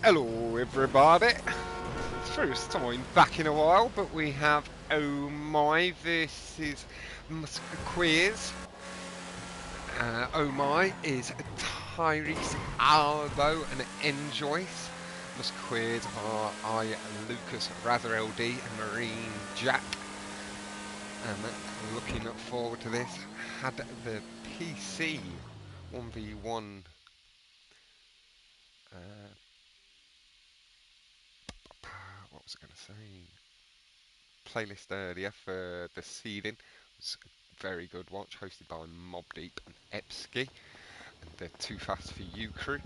Hello everybody, first time back in a while, but we have Oh My versus Muskequeers. Oh My is Tyrese, Albo and Njoyce. Muskequeers are I, Lucas, Raza-LD and MarineJack. Looking forward to this. Had the PC 1v1 what was I going to say? Playlist earlier for the seeding. It was a very good watch, hosted by Mob Deep and Epsky, and the Too Fast for You crew.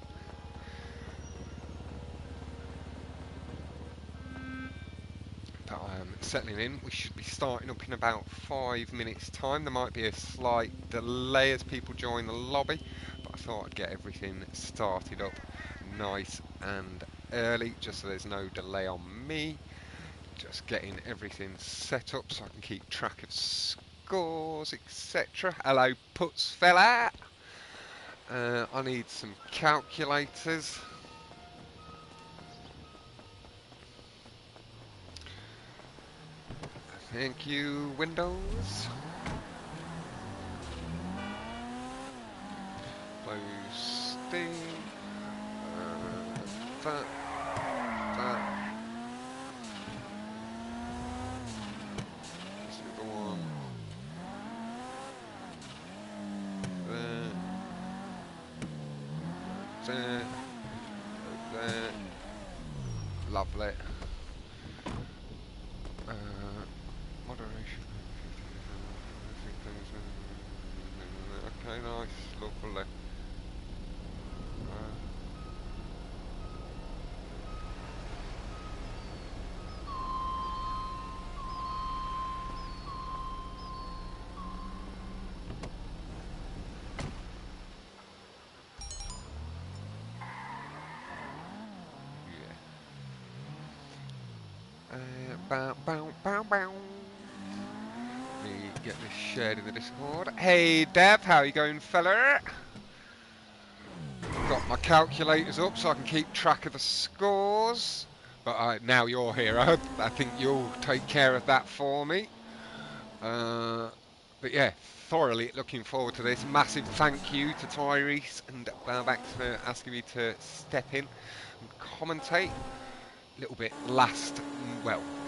But I'm settling in. We should be starting up in about 5 minutes' time. There might be a slight delay as people join the lobby, but I thought I'd get everything started up nice and early, just so there's no delay on me. Just getting everything set up so I can keep track of scores, etc. Hello, puts fella. I need some calculators. Thank you, Windows. Close Steam. That. This is the one. There. Lovely. Moderation. Okay, nice, lovely. Bow. Let me get this shared in the Discord. Hey Dev, how you going, fella? Got my calculators up so I can keep track of the scores. But now you're here, I think you'll take care of that for me. But yeah, thoroughly looking forward to this. Massive thank you to Tyrese and Balbax for asking me to step in and commentate. A little bit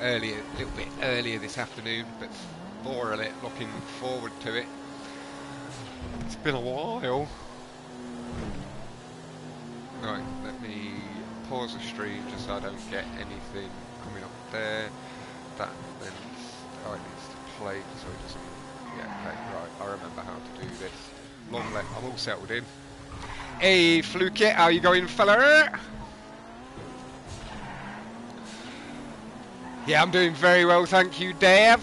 earlier this afternoon, but thoroughly looking forward to it. It's been a while. Right, let me pause the stream just so I don't get anything coming up there. That then it needs to play so it doesn't. Yeah, okay, right. I remember how to do this. Lovely, I'm all settled in. Hey, Fluke, how you going, fella? Yeah, I'm doing very well, thank you, Dave.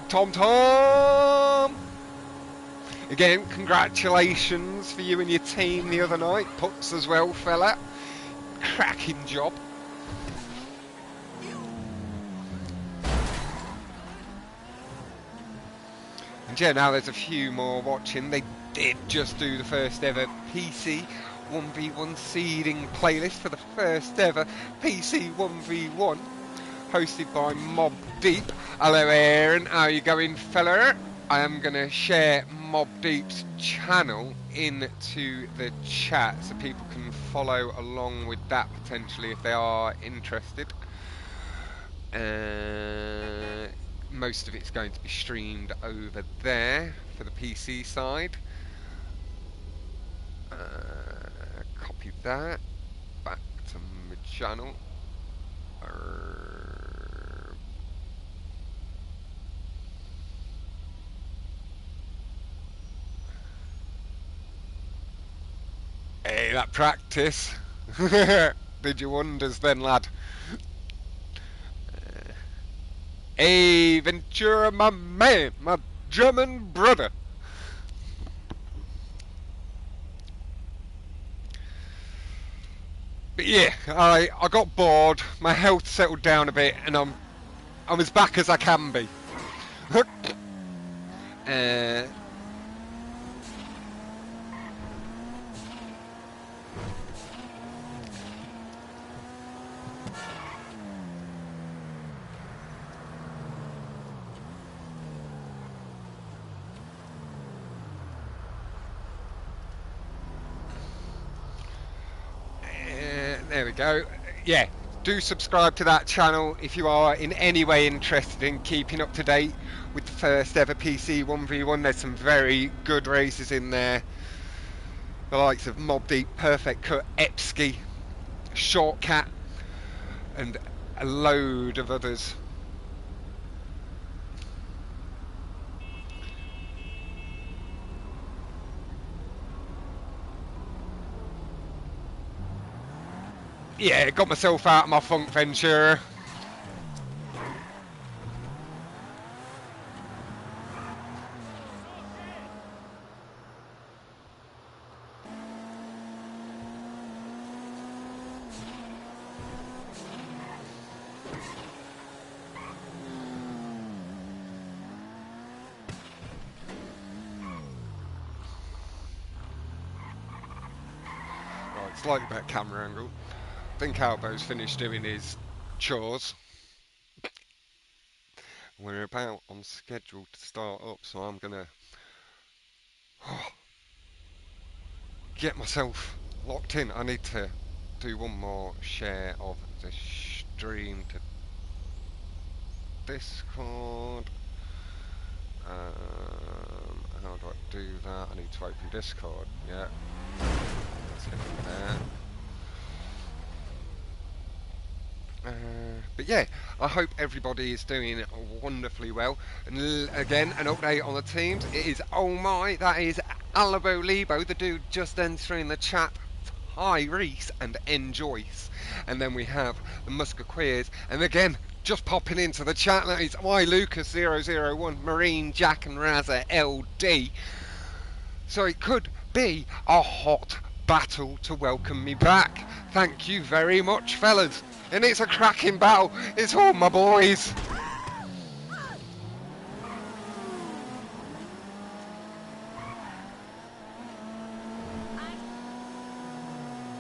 Tom. Again, congratulations for you and your team the other night. Puts as well, fella. Cracking job. And yeah, now there's a few more watching. They did just do the first ever PC 1v1 seeding playlist for the first ever PC 1v1, hosted by Mob Deep. Hello Aaron, how you going, fella? I am going to share Mob Deep's channel into the chat so people can follow along with that potentially if they are interested. Most of it's going to be streamed over there for the PC side. Copy that, back to my channel. Hey, that practice did you wonders then, lad. Hey, Ventura, my man, my German brother. But yeah, I got bored, my health settled down a bit, and I'm as back as I can be. There we go. Yeah, do subscribe to that channel if you are in any way interested in keeping up to date with the first ever PC 1v1. There's some very good races in there. The likes of Mob Deep, Perfect Cut, Epsky, Shortcat, and a load of others. Yeah, got myself out of my funk venture. Right, slightly better camera angle. I think Albo's finished doing his chores. We're about on schedule to start up, so I'm gonna get myself locked in. I need to do one more share of the stream to Discord. How do I do that? I need to open Discord. Yeah, let's hit there. But yeah, I hope everybody is doing wonderfully well. And again, an update on the teams. It is, oh my, that is Albo Lebo, the dude just entering the chat. Tyrese and Njoyce. And then we have the Muskequeers. And again, just popping into the chat, that is Lucas001, MarineJack and Raza-LD. So it could be a hot battle to welcome me back. Thank you very much, fellas. And it's a cracking battle. It's all my boys.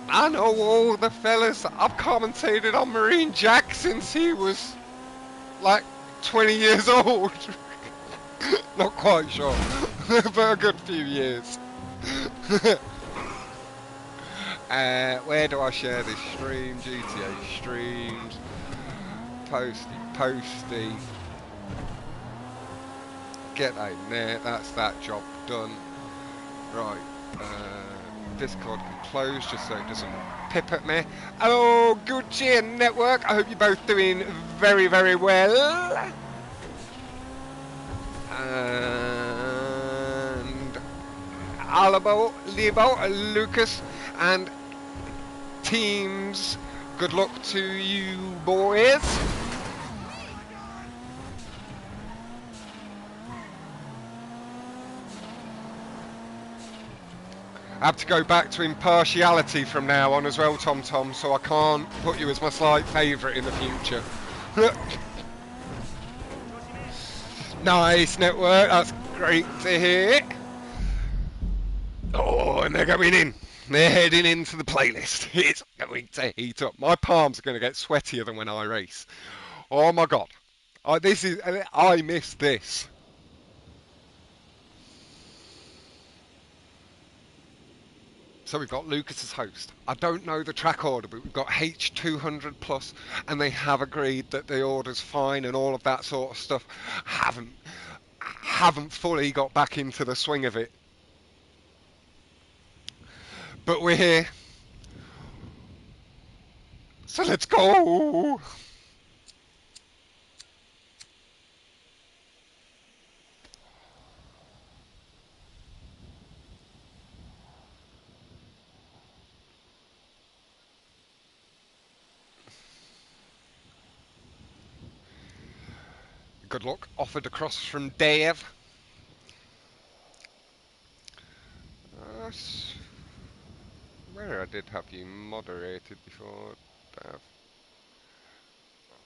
I know all the fellas. I've commentated on MarineJack since he was like 20 years old. Not quite sure, but a good few years. Where do I share this stream? GTA streams. Posty. Get that in there. That's that job done. Right. Discord can close just so it doesn't pip at me. Hello, Gucci and Network. I hope you're both doing very, very well. And Albo, Lebo, Lucas, and teams, good luck to you boys. I have to go back to impartiality from now on as well, Tom, so I can't put you as my slight favourite in the future. Nice, Network, that's great to hear. Oh, and they're going in. They're heading into the playlist. It's going to heat up. My palms are going to get sweatier than when I race. Oh my God. I miss this. So we've got Lucas as host. I don't know the track order, but we've got H200 plus, and they have agreed that the order's fine and all of that sort of stuff. Haven't fully got back into the swing of it. But we're here. So let's go. Good luck. Offered across from Dave. Where I did have you moderated before, Dav.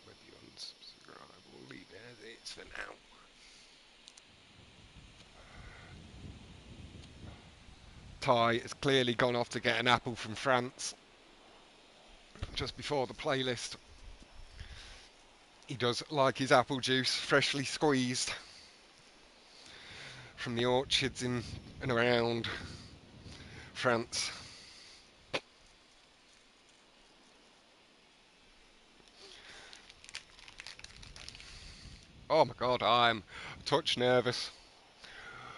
Whether you unsubscribe, we'll leave it as it is for now. Ty has clearly gone off to get an apple from France just before the playlist. He does like his apple juice freshly squeezed from the orchards in and around France. Oh my god, I'm a touch nervous.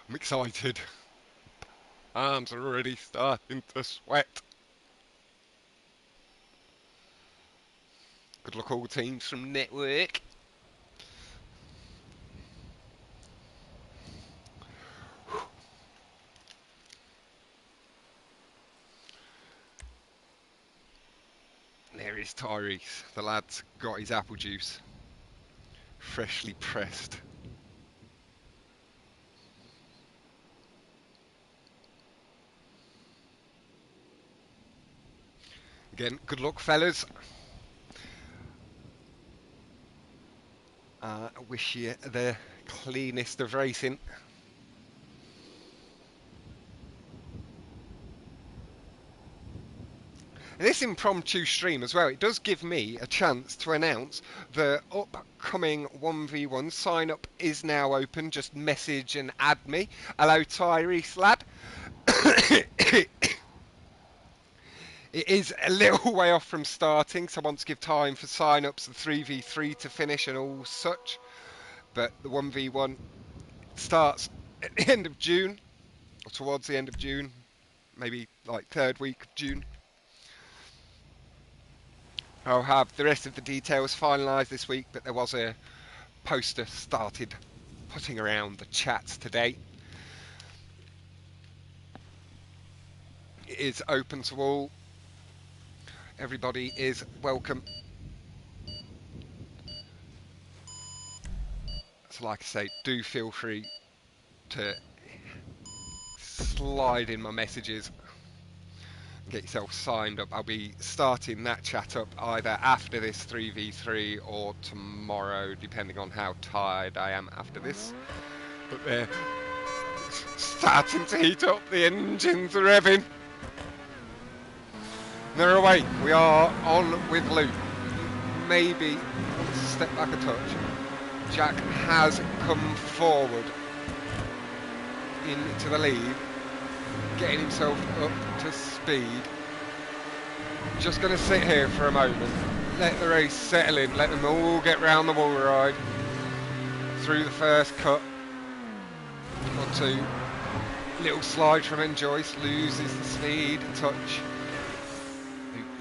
I'm excited. Arms are already starting to sweat. Good luck all teams from Network. There is Tyrese. The lad's got his apple juice. Freshly pressed. Again, good luck, fellas. I wish you the cleanest of racing. This impromptu stream as well, it does give me a chance to announce the upcoming 1v1 sign up is now open. Just message and add me. Hello Tyrese lad. It is a little way off from starting, so I want to give time for sign ups, the 3v3 to finish and all such. But the 1v1 starts at the end of June, or towards the end of June, maybe like third week of June. I'll have the rest of the details finalised this week, but there was a poster started putting around the chats today. It is open to all. Everybody is welcome. So like I say, do feel free to slide in my messages. Get yourself signed up. I'll be starting that chat up either after this 3v3 or tomorrow, depending on how tired I am after this. But they're starting to heat up, the engines are revving. They're away. We are on with Luke. Maybe step back a touch. Jack has come forward into the lead, getting himself up to speed. Just going to sit here for a moment, let the race settle in, let them all get round the wall ride through the first cut or two. Little slide from Njoyce, loses the speed a touch.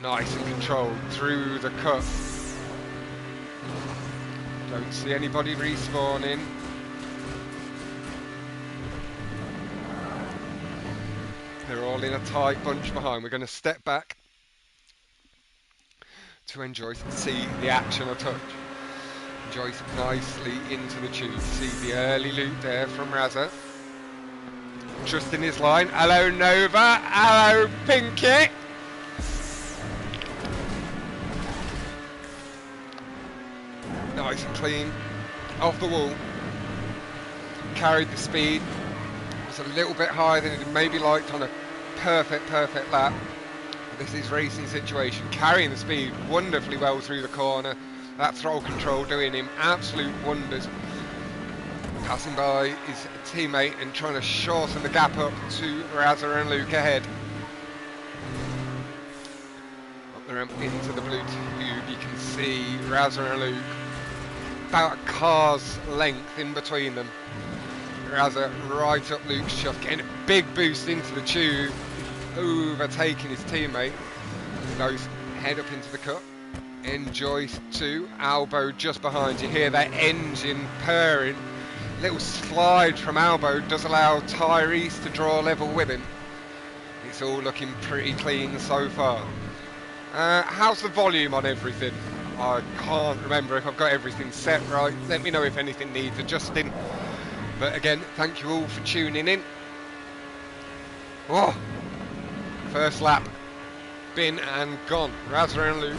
Nice and controlled through the cut. Don't see anybody respawning. They're all in a tight bunch behind. We're going to step back to Njoyce and see the action a touch. Njoyce nicely into the tube. See the early loop there from Raza. Just in his line. Hello Nova. Hello Pinky. Nice and clean. Off the wall. Carried the speed. A little bit higher than it maybe liked on a perfect lap. This is racing situation, carrying the speed wonderfully well through the corner. That throttle control doing him absolute wonders. Passing by his teammate and trying to shorten the gap up to Raza and Luke ahead. Up the ramp into the blue tube, you can see Raza and Luke about a car's length in between them. Raza right up Luke's shaft, getting a big boost into the tube, overtaking his teammate. Goes head up into the cut. Njoyce to Albo just behind you. Hear that engine purring. Little slide from Albo does allow Tyrese to draw level with him. It's all looking pretty clean so far. How's the volume on everything? I can't remember if I've got everything set right. Let me know if anything needs adjusting. But again, thank you all for tuning in. Oh, first lap, been and gone. Raza and Luke,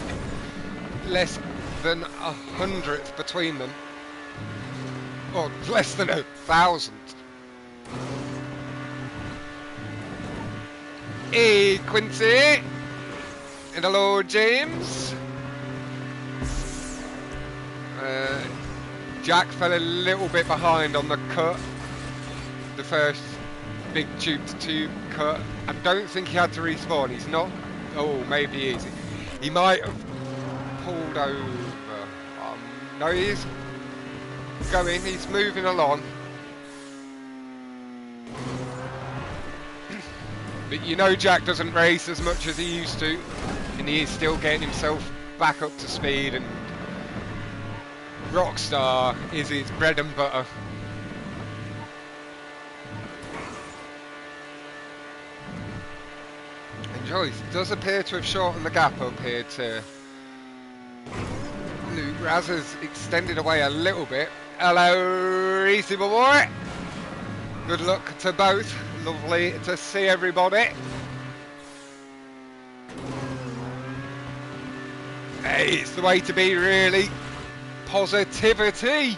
less than 100th between them. Or less than 1,000th. Hey, Quincy. And hello, James. Jack fell a little bit behind on the cut, the first big tube-to-tube cut. I don't think he had to respawn. He's not. Oh, maybe he is. He might have pulled over. No, he is. going, he's moving along. But you know Jack doesn't race as much as he used to, and he is still getting himself back up to speed, and Rockstar is his bread and butter. Njoyce does appear to have shortened the gap up here to Luke. Raza's extended away a little bit. Hello, Reese, my boy. Good luck to both. Lovely to see everybody. Hey, it's the way to be, really. Positivity.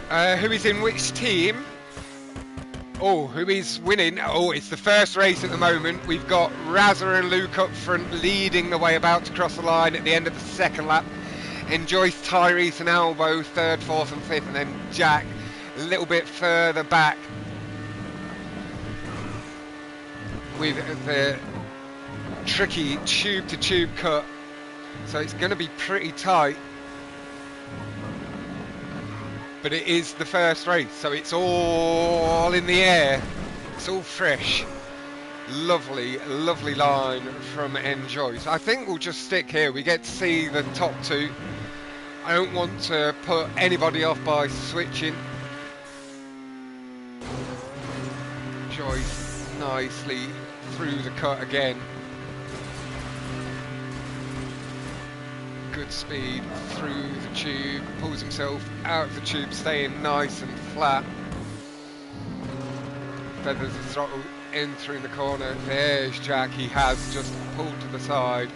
Who is in which team? Oh, who is winning? Oh, it's the first race at the moment. We've got Raza and Luke up front, leading the way, about to cross the line at the end of the second lap. Njoyce, Tyrese and Albo, third, fourth and fifth, and then Jack a little bit further back with the tricky tube-to-tube cut. So it's going to be pretty tight. But it is the first race, so it's all in the air. It's all fresh. Lovely, lovely line from Njoyce. I think we'll just stick here. We get to see the top two. I don't want to put anybody off by switching. Njoyce nicely through the cut again. Good speed through the tube, pulls himself out of the tube, staying nice and flat. Feathers the throttle in through the corner. There's Jack, he has just pulled to the side.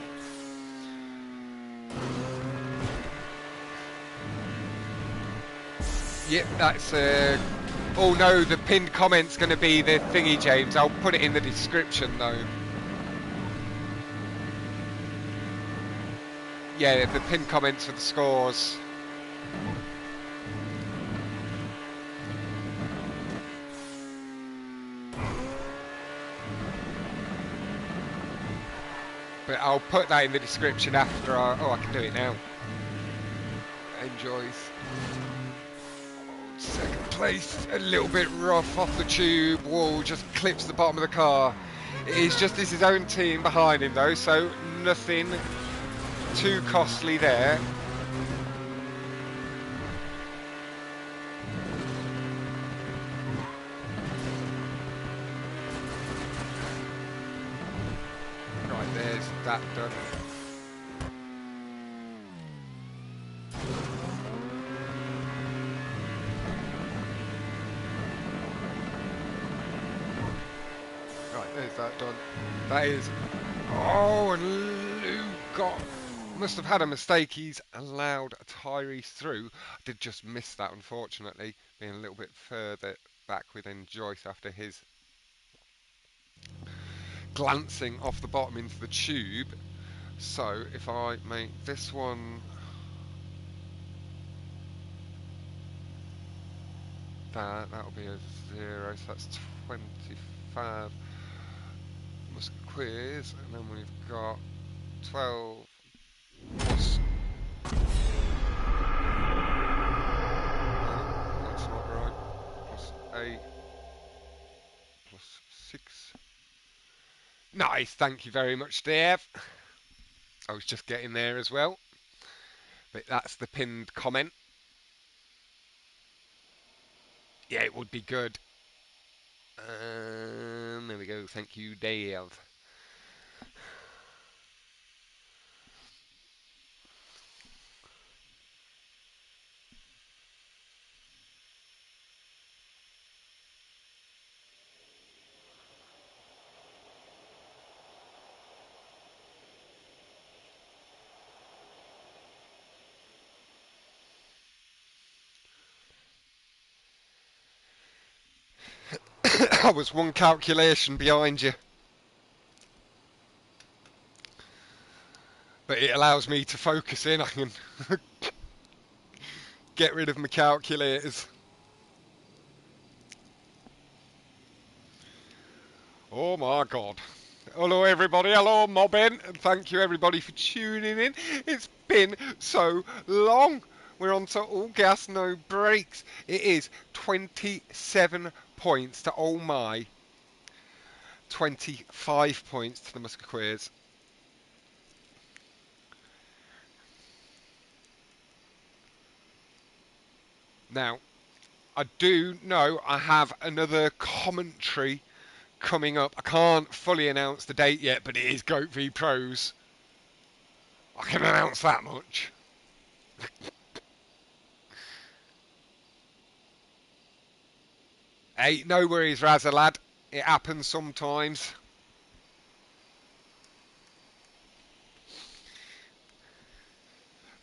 Yep, that's oh no, the pinned comment's going to be the thingy, James. I'll put it in the description though. Yeah, the pinned comments for the scores. But I'll put that in the description after oh, I can do it now. Njoyce. Second place, a little bit rough off the tube. Whoa, just clips the bottom of the car. It is just his own team behind him though, so nothing too costly there. Right, there's that done. Right, there's that done. That is... Oh, and Lou must have had a mistake. He's allowed Tyrese through. I did just miss that, unfortunately, being a little bit further back with Njoyce after his glancing off the bottom into the tube. So if I make this one that'll be a 0, so that's 25 Muskequeers, and then we've got 12 plus... No, that's not right. Plus 8 plus 6. Nice, thank you very much, Dave. I was just getting there as well. But that's the pinned comment. Yeah, it would be good. There we go, thank you, Dave. I was one calculation behind you. But it allows me to focus in. I can get rid of my calculators. Oh my god. Hello everybody, hello mobbing, and thank you everybody for tuning in. It's been so long. We're on to all gas, no brakes. It is 27 points to oh my 25 points to the Muskequeers. Now, I do know I have another commentary coming up. I can't fully announce the date yet, but it is Goat v Pros. I can announce that much. Hey, no worries, Raza lad. It happens sometimes.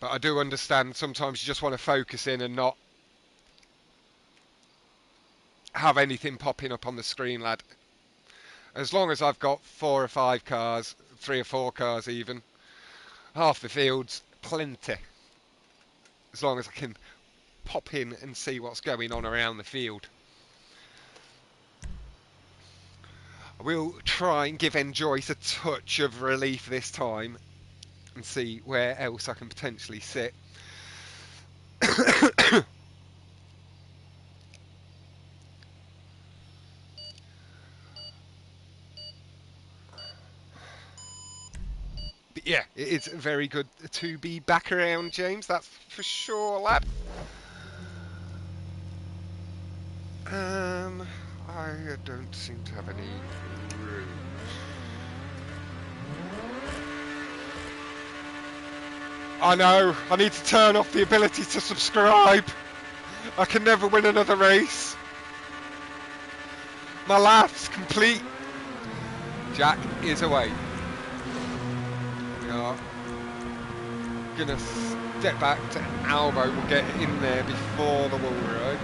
But I do understand sometimes you just want to focus in and not have anything popping up on the screen, lad. As long as I've got 4 or 5 cars, 3 or 4 cars even, half the field's plenty. As long as I can pop in and see what's going on around the field. I will try and give Njoyce a touch of relief this time and see where else I can potentially sit. But yeah, it is very good to be back around, James, that's for sure, lad. I don't seem to have any room. I know, I need to turn off the ability to subscribe. I can never win another race. My life's complete. Jack is away. We are gonna step back to Albo. We'll get in there before the wall ride.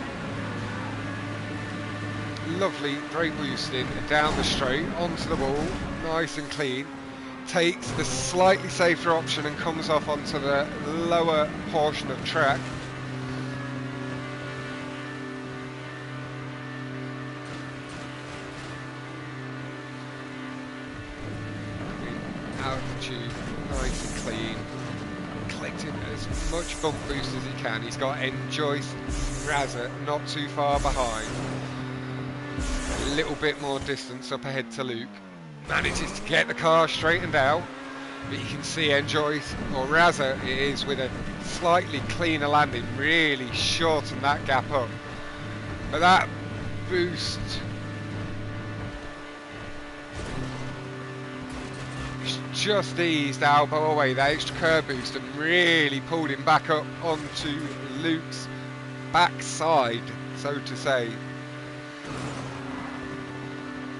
Lovely brake boosting down the straight onto the wall, nice and clean. Takes the slightly safer option and comes off onto the lower portion of track. Out of the tube, nice and clean. Collecting as much bump boost as he can. He's got Njoyce, Raza not too far behind. A little bit more distance up ahead to Luke. Manages to get the car straightened out, but you can see Njoyce, or Raza it is, with a slightly cleaner landing, really shortened that gap up. But that boost just eased Albo away, that extra curb boost, and really pulled him back up onto Luke's backside, so to say.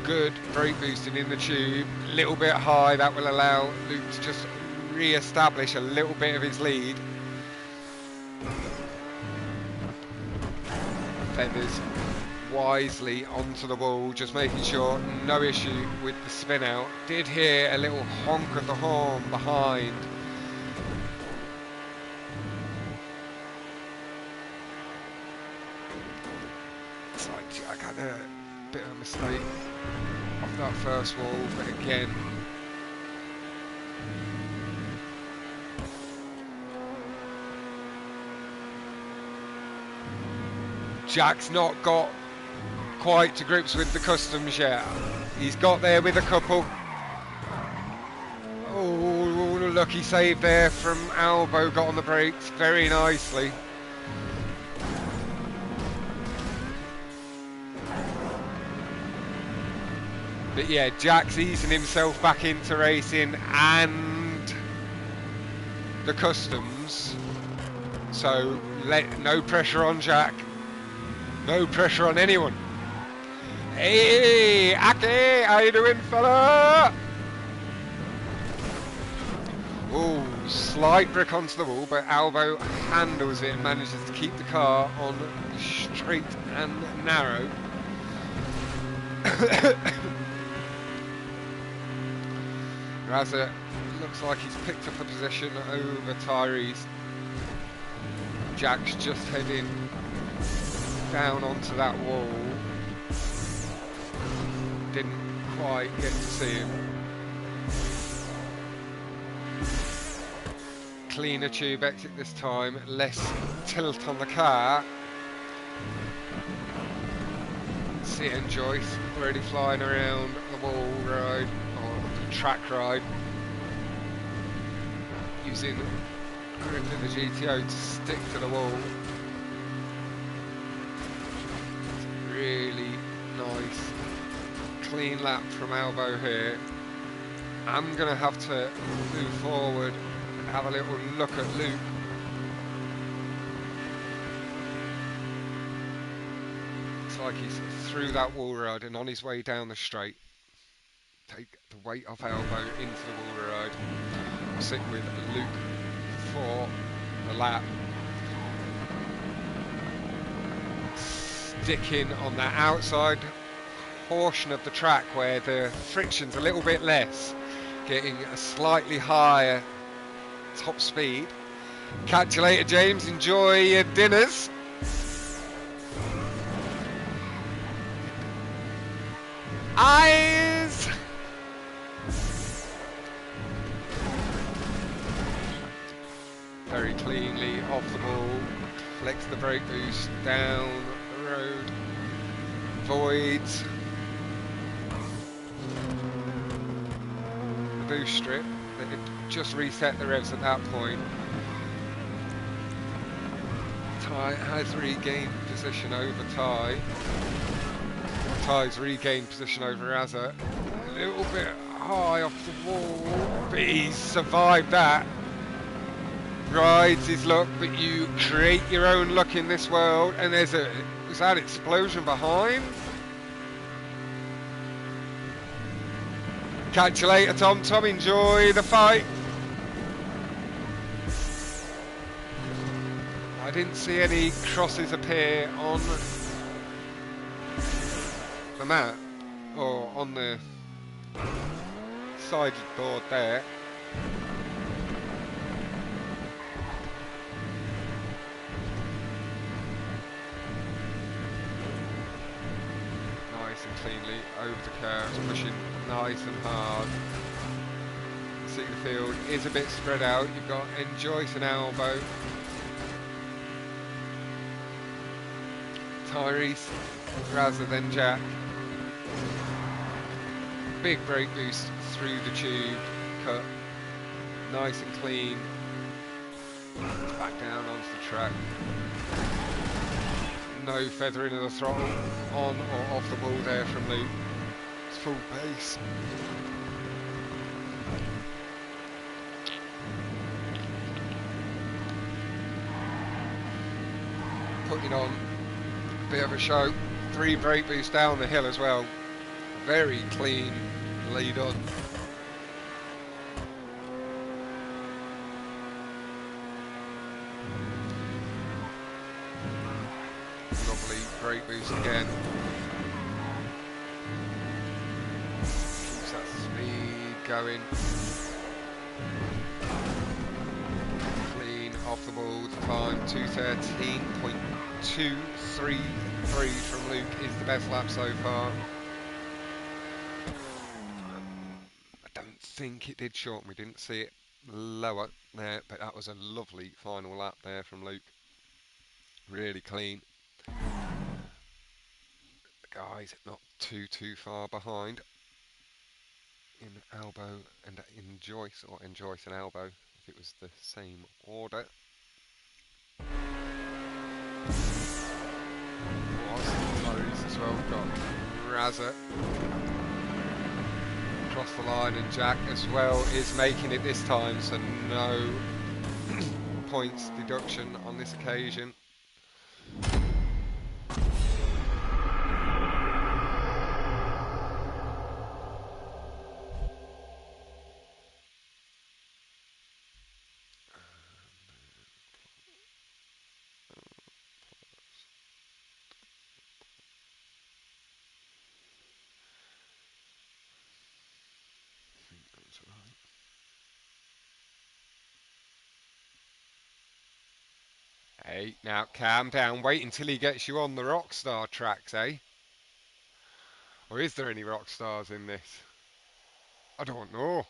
Good brake boosting in the tube, a little bit high, that will allow Luke to just re-establish a little bit of his lead. Feathers wisely onto the wall, just making sure no issue with the spin out. Did hear a little honk of the horn behind. It's like Jack had a bit of a mistake off that first wall, but again Jack's not got quite to grips with the customs yet. He's got there with a couple. Oh, lucky save there from Albo, got on the brakes very nicely. But yeah, Jack's easing himself back into racing and the customs. So no pressure on Jack. No pressure on anyone. Hey, Aki, how you doing, fella? Oh, slight brick onto the wall, but Albo handles it and manages to keep the car on straight and narrow. Raza looks like he's picked up a position over Tyrese. Jack's just heading down onto that wall. Didn't quite get to see him. cleaner tube exit this time, less tilt on the car. See Njoyce already flying around the wall ride, or the track ride, using the grip of the GTO to stick to the wall. Really nice, clean lap from Albo here. I'm going to have to move forward and have a little look at Luke. Looks like he's through that wall ride and on his way down the straight. Take the weight off Albo into the wall ride. I'll sit with Luke for the lap. Sticking on that outside portion of the track where the friction's a little bit less, getting a slightly higher top speed. Catch you later, James. Enjoy your dinners. Eyes. Very cleanly off the ball. Flex the brake boost down the road. Voids the boost strip. They had just reset the revs at that point. Ty has regained position over Ty. Ty's regained position over Raza. A little bit high off the wall, but he's survived that. Rides his luck, but you create your own luck in this world. And was that explosion behind? Catch you later, Tom. Tom, enjoy the fight. I didn't see any crosses appear on the map or on the side board there. Nice and cleanly over the curves, pushing nice and hard. See the field is a bit spread out. You've got Njoyce and Albo. Tyrese, Raza, then Jack. Big brake boost through the tube cut. Nice and clean. Back down onto the track. No feathering of the throttle on or off the ball there from Luke. It's full pace. Putting on a bit of a show. 3 brake boosts down the hill as well. Very clean lead on. Lovely brake boost again. Keeps that speed going. Clean off the ball. The time 2:13.233 from Luke is the best lap so far. I don't think it did shorten. We didn't see it lower there, but that was a lovely final lap there from Luke. Really clean. The guys not too far behind in Albo and in Njoyce, or Njoyce and Albo if it was the same order. Tyrese as well. We've got Raza across the line, and Jack as well is making it this time, so no points deduction on this occasion. Hey, now calm down. Wait until he gets you on the Rockstar tracks, eh? Or is there any Rockstars in this? I don't know.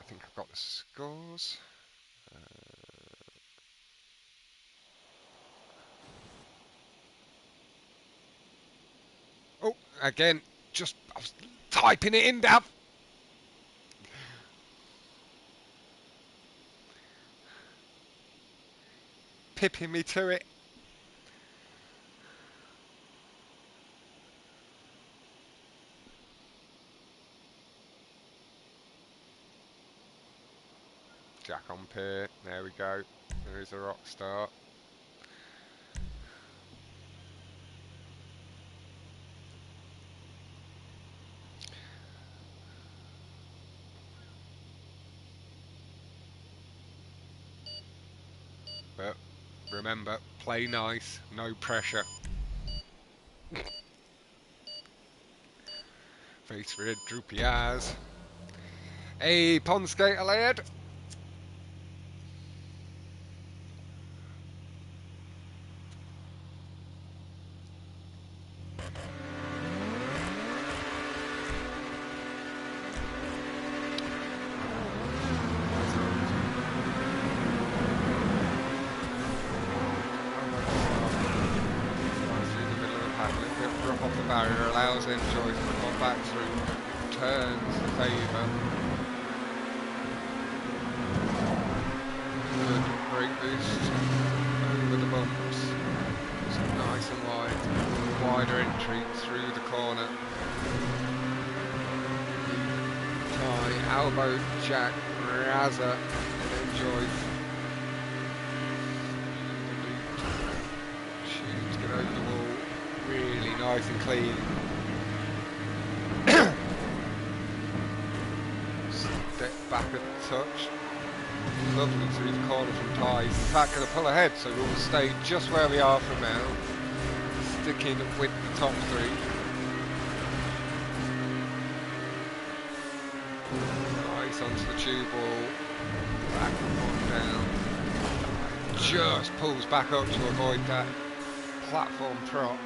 think I've got the scores. Oh, again, I was typing it in, Dav. Pipping me to it. Jack on pier. There we go. There is a rock start. But remember, play nice, no pressure. Face red, droopy eyes. Hey, pond skater lad. Barrier allows Njoyce to come back through, turns the favour. Good, great boost over the bumps. So nice and wide, wider entry through the corner. Albo, Jack, Raza, and Njoyce. Shoots get over the wall. Really nice and clean. Step back at the touch. Lovely through the corner from Tyrese. In fact, going to pull ahead, so we'll stay just where we are from now. Sticking with the top three. Nice onto the tube wall. Back and down. Just pulls back up to avoid that platform prop.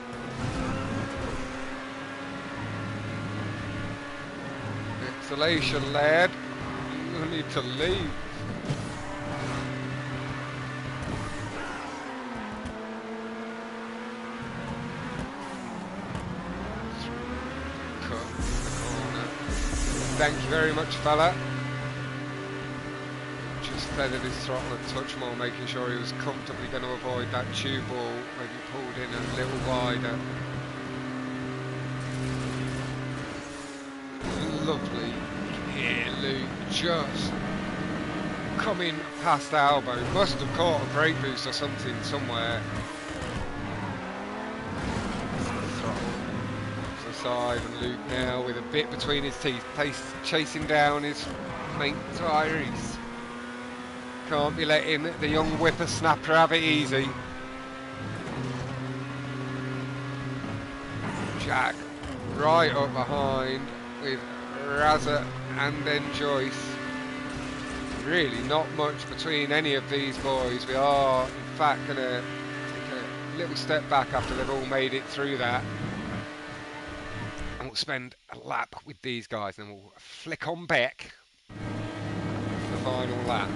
Installation lad, you need to leave. Cut in the corner. Thank you very much, fella. Just feathered his throttle a touch more, making sure he was comfortably going to avoid that tube ball. Maybe pulled in a little wider. Lovely. Yeah, Luke just coming past Albo. Must have caught a brake boost or something somewhere. To the side, and Luke now with a bit between his teeth, chasing down his mate Tyrese. Can't be letting the young whippersnapper have it easy. Jack right up behind with Raza and Njoyce. Really not much between any of these boys. We are in fact going to take a little step back after they've all made it through that. And we'll spend a lap with these guys and then we'll flick on back for the final lap.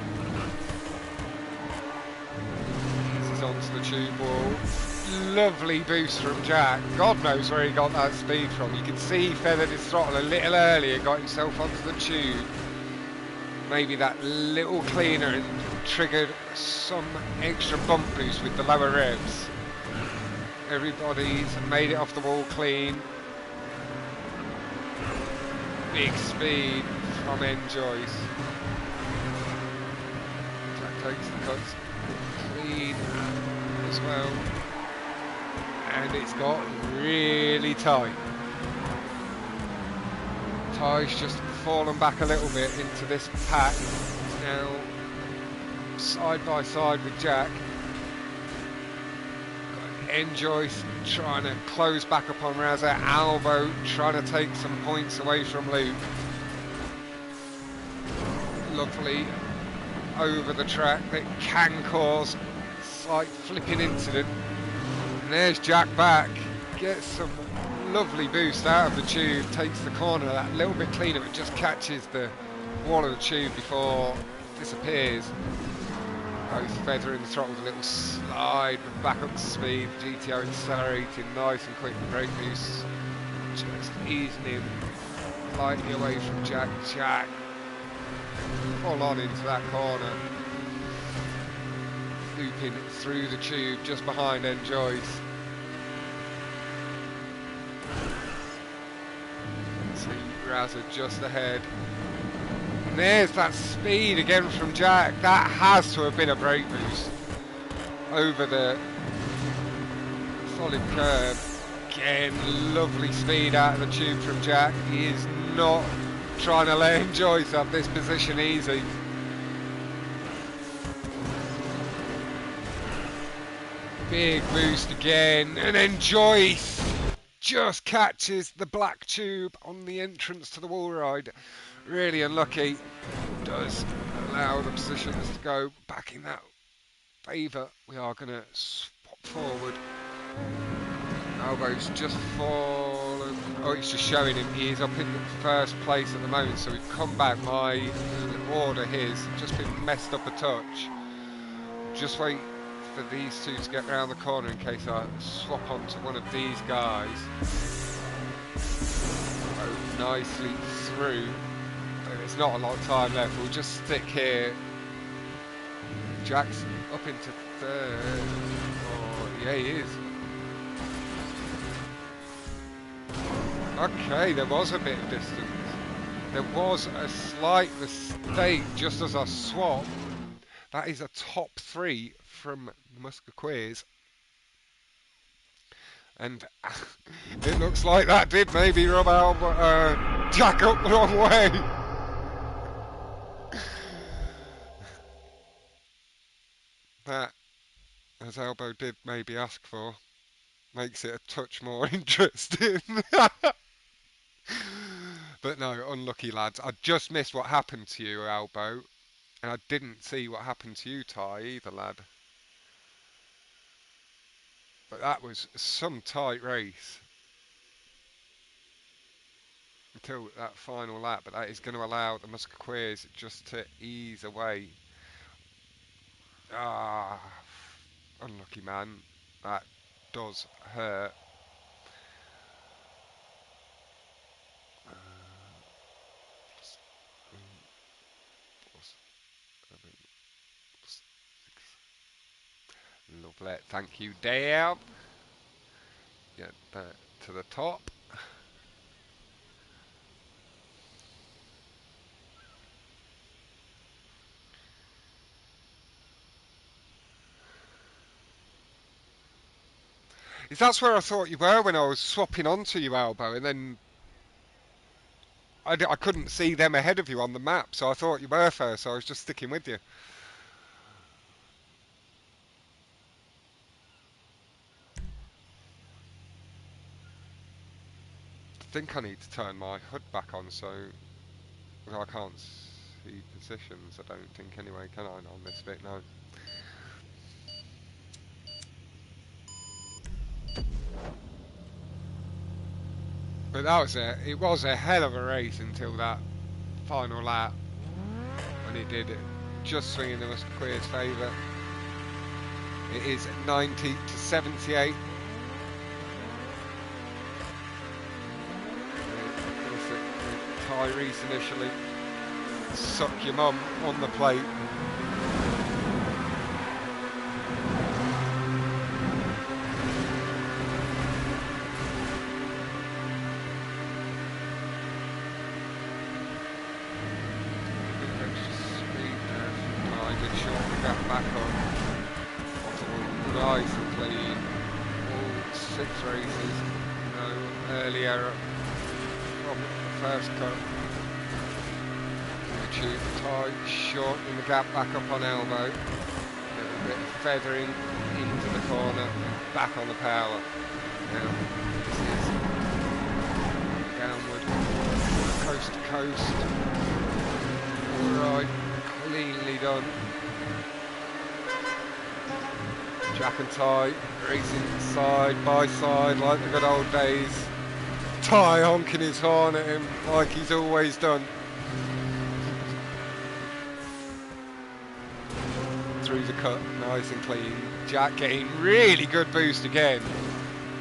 This is onto the tube wall. Lovely boost from Jack. God knows where he got that speed from. You can see he feathered his throttle a little earlier, got himself onto the tube. Maybe that little cleaner and triggered some extra bump boost with the lower revs. Everybody's made it off the wall clean. Big speed from Njoyce. Jack takes the cuts clean as well. And it's got really tight. Ty's just fallen back a little bit into this pack. It's now side by side with Jack. Njoyce trying to close back up on Raza. Albo trying to take some points away from Luke. Lovely over the track that can cause a slight flipping incident. And there's Jack back, gets some lovely boost out of the tube, takes the corner that little bit cleaner, but just catches the wall of the tube before it disappears. Both feathering the throttle with a little slide, back up to speed, GTO accelerating nice and quick, brake loose, just easing him slightly away from Jack. Jack full on into that corner, looping through the tube just behind Njoyce. See Raza just ahead. And there's that speed again from Jack. That has to have been a brake boost over the solid curve. Again, lovely speed out of the tube from Jack. He is not trying to let Njoyce have this position easy. Big boost again, and Njoyce just catches the black tube on the entrance to the wall ride. Really unlucky. Does allow the positions to go back in that favour. We are going to swap forward. Albo's just fallen. Oh, it's just showing him he is up in the first place at the moment, so we've come back. My order here's just been messed up a touch. Just wait for these two to get round the corner in case I swap onto one of these guys. Go nicely through. There's not a lot of time left. We'll just stick here. Jack's up into third. Oh, yeah, he is. Okay, there was a bit of distance. There was a slight mistake just as I swapped. That is a top 3 from Muskequeers. And it looks like that did maybe rub Jack up the wrong way. That, as Albo did maybe ask for, makes it a touch more interesting. But no, unlucky lads. I just missed what happened to you, Albo, and I didn't see what happened to you, Ty, either, lad. But that was some tight race until that final lap, but that is going to allow the Muskequeers just to ease away. Ah, unlucky, man. That does hurt. Lovely, thank you, Dale. Get that to the top. That's where I thought you were when I was swapping onto you, Albo, and then I couldn't see them ahead of you on the map, so I thought you were first, so I was just sticking with you. I think I need to turn my HUD back on, so I can't see positions, I don't think anyway, can I, on this bit? No. But that was it was a hell of a race until that final lap, when it did just swing in the Muskequeers' favour. It is 90 to 78. Tyrese initially, suck your mum on the plate. Gap back up on Albo, a little bit of feathering into the corner, back on the power. Now this is downward, coast to coast. Alright, cleanly done. Jack and Ty racing side by side like the good old days. Ty honking his horn at him like he's always done. through the cut, nice and clean. Jack getting really good boost again.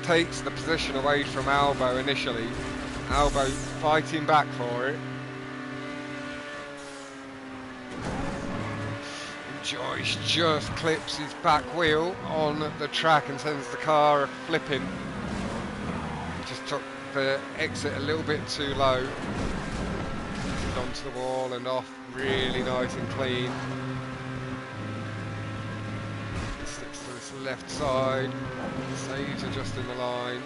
Takes the position away from Albo initially. Albo fighting back for it. Njoyce just clips his back wheel on the track and sends the car flipping. Just took the exit a little bit too low. Onto the wall and off, really nice and clean. Sticks to this left side, stays adjusting the line.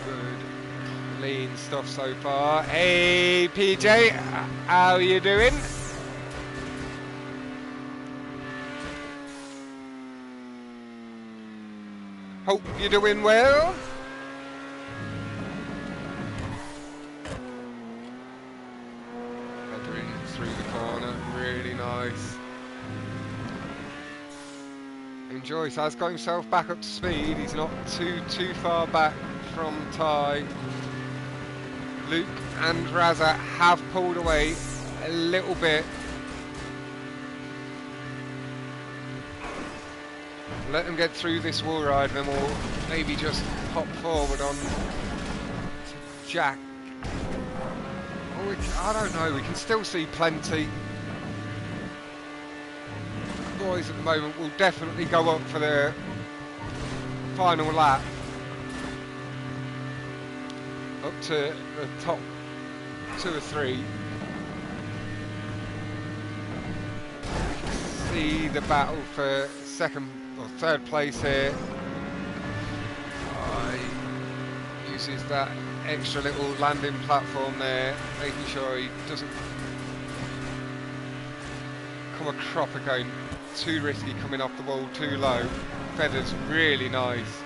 Good, clean stuff so far. Hey PJ, how are you doing? Hope you're doing well. Through the corner, really nice. Njoyce has got himself back up to speed. He's not too far back from Ty. Luke and Raza have pulled away a little bit. Let them get through this wall ride, then we'll maybe just hop forward on Jack. I don't know, we can still see plenty. Boys at the moment will definitely go up for their final lap. Up to the top 2 or 3. See the battle for second or third place here. Uses that extra little landing platform there, making sure he doesn't come a cropper going too risky, coming off the wall too low. Feathers really nice.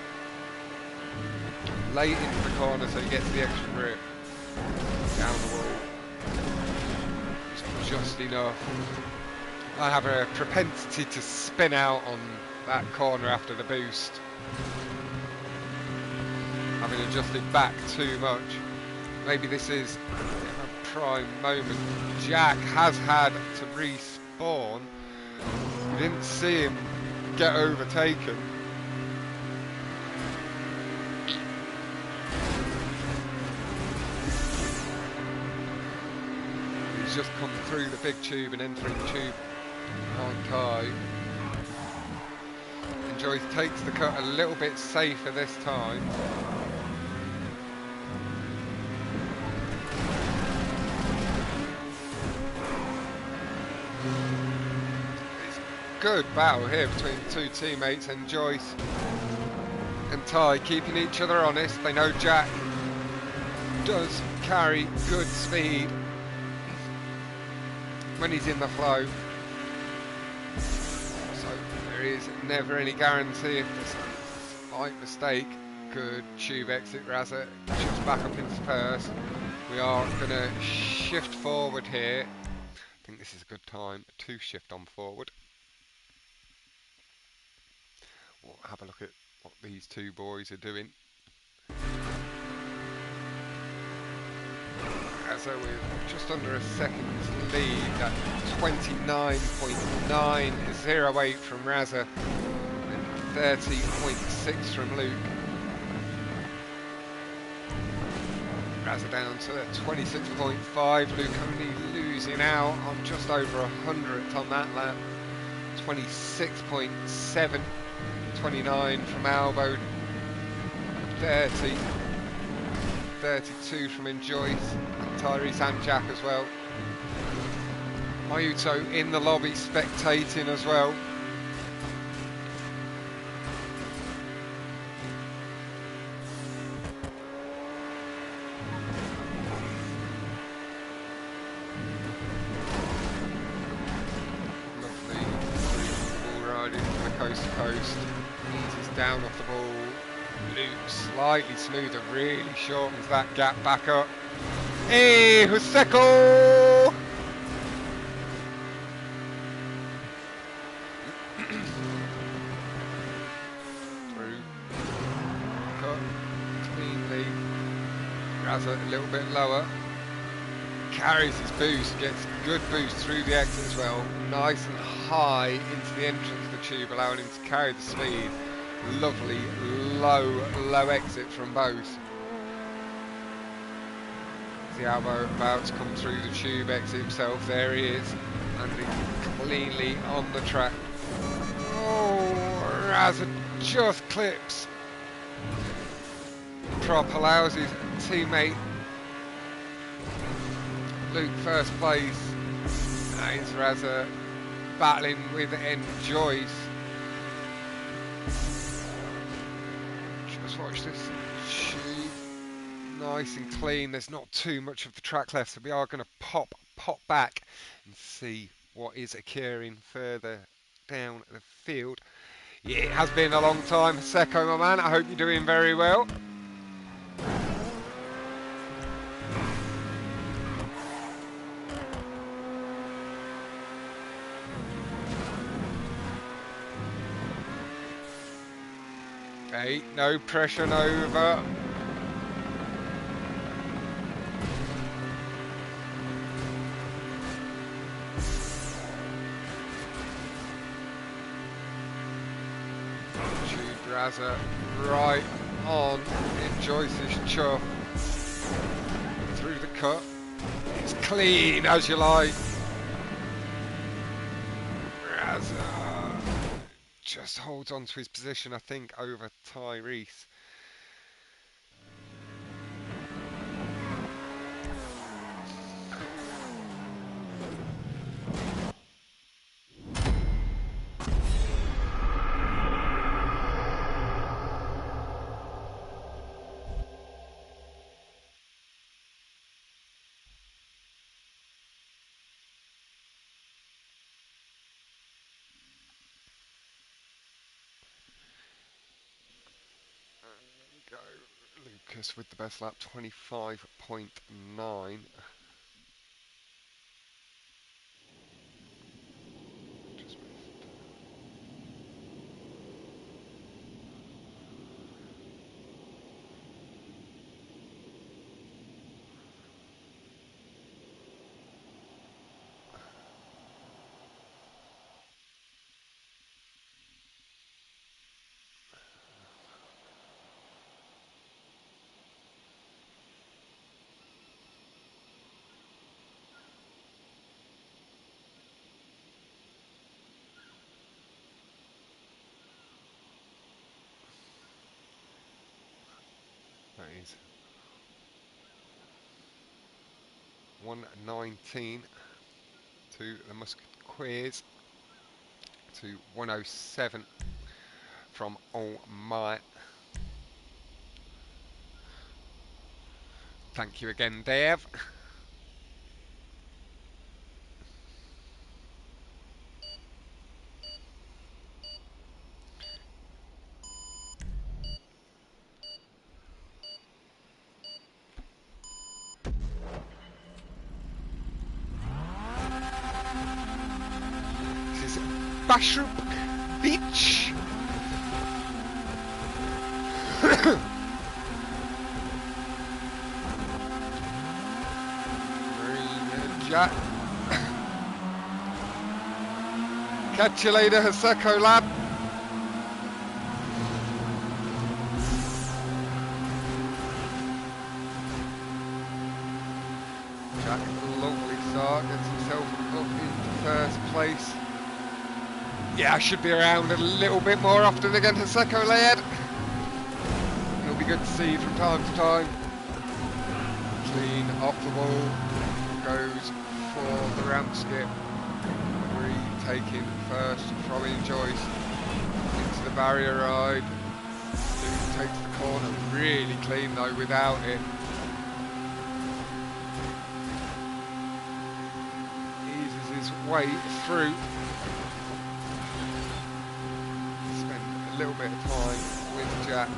Late into the corner so he gets the extra grip. Down the wall. Just enough. I have a propensity to spin out on that corner after the boost. Having adjusted back too much. Maybe this is a prime moment. Jack has had to respawn. We didn't see him get overtaken. He's just come through the big tube and entering the tube on Kai. Njoyce takes the cut a little bit safer this time. Good battle here between the two teammates, and Njoyce and Ty keeping each other honest. They know Jack does carry good speed when he's in the flow, so there is never any guarantee if there's a slight mistake. Good tube exit, Raza just back up into first. We are going to shift forward here. I think this is a good time to shift on forward. We'll have a look at what these two boys are doing. So we're just under a second's lead at 29.908 from Raza and 30.6 from Luke. Raza down to 26.5, Luke only losing out on just over 100th on that lap. 26.7, 29 from Albo, 30, 32 from Njoyce, and Tyrese and Jack as well. Mayuto in the lobby spectating as well. Lovely ball riding from the coast to coast. Eases down off the ball. Luke slightly smoother, really shortens that gap back up. Hey, Muskequeers! Through. Cut cleanly. Raza a little bit lower. carries his boost, gets good boost through the exit as well, nice and high into the entrance of the tube, allowing him to carry the speed. Lovely low exit from both. The Albo about to come through the tube exit himself. There he is, and he's cleanly on the track. Oh, Raza just clips. Prop allows his teammate Luke first place. That is Raza battling with Njoyce. Just watch this tube, nice and clean. There's not too much of the track left, so we are going to pop back and see what is occurring further down the field. Yeah, it has been a long time. Secco, my man, I hope you're doing very well. Hey, no pressure over. Raza right on Njoyce's chuff through the cut. It's clean as you like. Raza just holds on to his position, I think, over Tyrese. Go Lucas with the best lap, 25.9. Just missed. That is 119 to the Muskequeers to 107 from All Might. Thank you again, Dave. This is Bashrup Beach. MarineJack. Catch you later, Haseko lad. Jack, lovely start, gets himself up into first place. Yeah, I should be around a little bit more often again, Haseko lad. It'll be good to see you from time to time. Clean off the wall, goes for the ramp skip. Taking first from Njoyce into the barrier ride. Luke takes the corner really clean though without it. Eases his way through. Spend a little bit of time with Jack.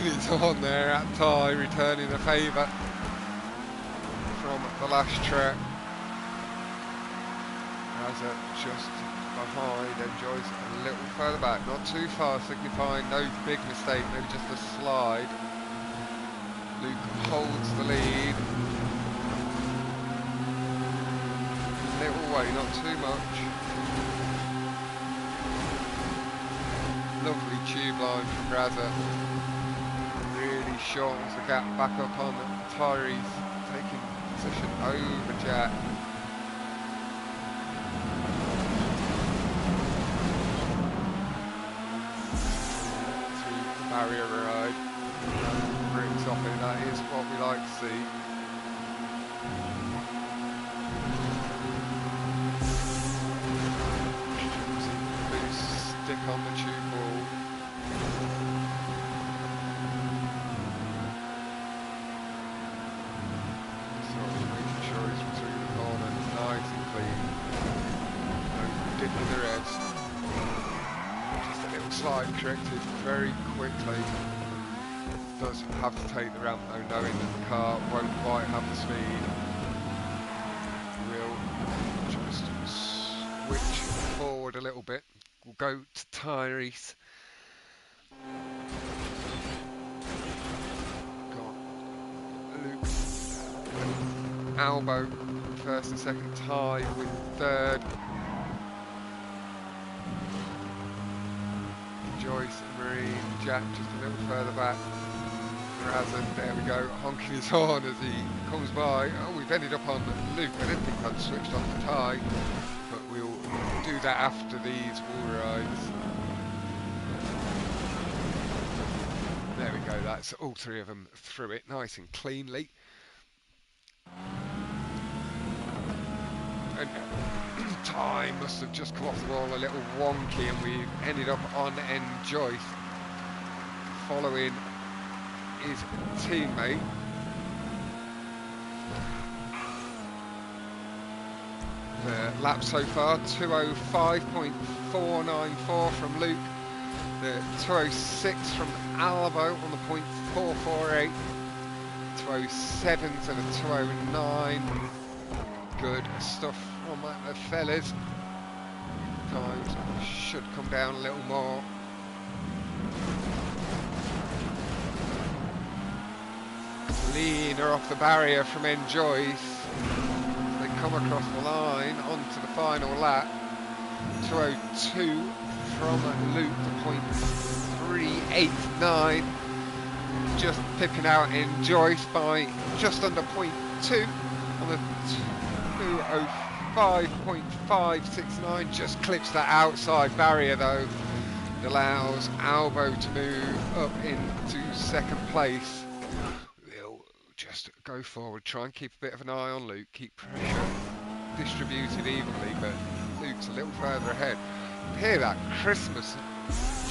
honking his horn there at Ty, returning the favour from the last trip. Raza just behind Njoyce a little further back, not too far, signifying no big mistake, maybe just a slide. Luke holds the lead. Little way, not too much. Lovely tube line from Raza. Really shortens the gap back up on Tyrese, taking position over Jack. Through the barrier ride. Brings off it, that is what we like to see. Stick on the tube ball. So making sure he's through the corner, nice and clean. No dip in the rest. Just a little slide corrected very quickly. Does have to take the ramp though, knowing that the car won't quite have the speed. We'll just switch forward a little bit. We'll go to Tyrese. Got Luke. Albo, first and second tie with third. Njoyce and MarineJack just a little further back. Raza, there we go, honking his horn as he comes by. Oh, we've ended up on Luke. I didn't think I'd switched on the tie, but we'll do that after these wall rides. There we go, that's all three of them through it, nice and cleanly. And time must have just come off the wall a little wonky, and we ended up on Njoyce, following his teammate. The lap so far, 2:05.494 from Luke, the 2:06 from Albo on the .448, 2:07s and a 2:09. Good stuff from the fellas. Times should come down a little more. Leaner off the barrier from Njoyce. They come across the line onto the final lap. 2:02 from Luke, the .389. Just pipping out Njoyce by just under .2 on the 2:05.569. Just clips that outside barrier though. It allows Albo to move up into second place. Just go forward, try and keep a bit of an eye on Luke, keep pressure distributed evenly, but Luke's a little further ahead. Hear that Christmas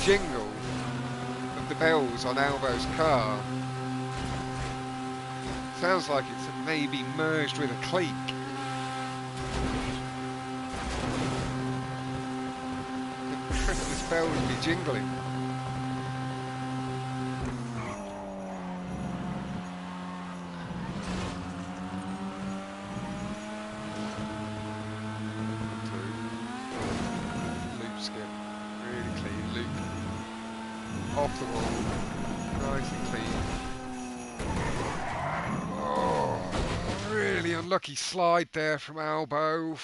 jingle of the bells on Albo's car. Sounds like it's maybe merged with a clique. The Christmas bells be jingling. Off the wall, nice and clean. Oh, really unlucky slide there from Albo.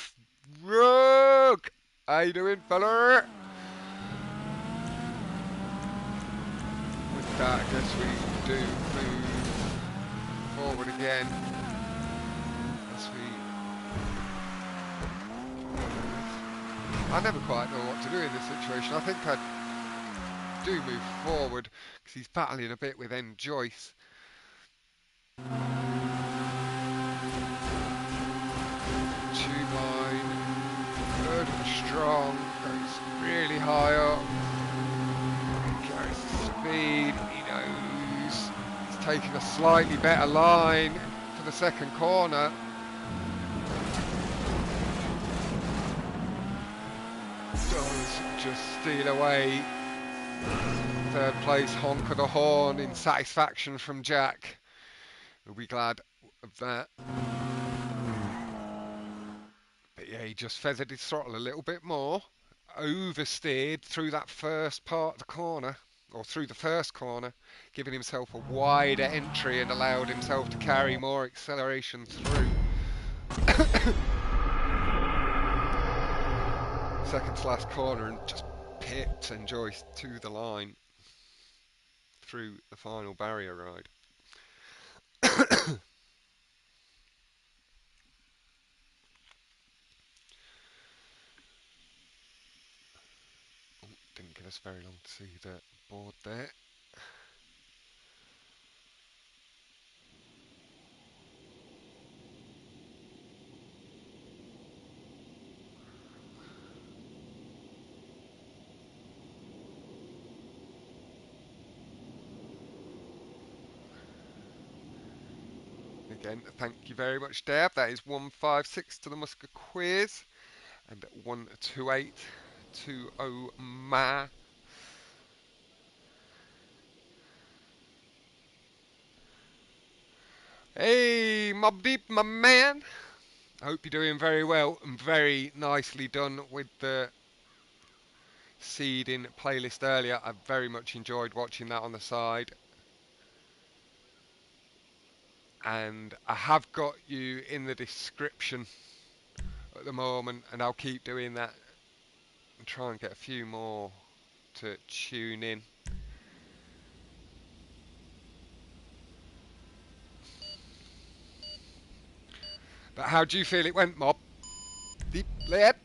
Rook! How you doing, fella? With that, I guess we do move forward again. As I never quite know what to do in this situation. I think I do move forward because he's battling a bit with Njoyce. Tube line, good and strong, goes really high up, carries the speed, he knows he's taking a slightly better line for the second corner. Does just steal away third place. Honk of the horn in satisfaction from Jack. We'll be glad of that. But yeah, he just feathered his throttle a little bit more. Oversteered through that first part of the corner, or through the first corner, giving himself a wider entry and allowed himself to carry more acceleration through. Second to last corner and just pipped Njoyce to the line through the final barrier ride. Didn't give us very long to see the board there. Again, thank you very much, Deb. That is 156 to the Muskequeers and 128 to Omar. Hey, Mob Deep, my man. I hope you're doing very well and very nicely done with the seeding playlist earlier. I very much enjoyed watching that on the side. And I have got you in the description at the moment, and I'll keep doing that and try and get a few more to tune in. But how do you feel it went, Mob? Deep lip.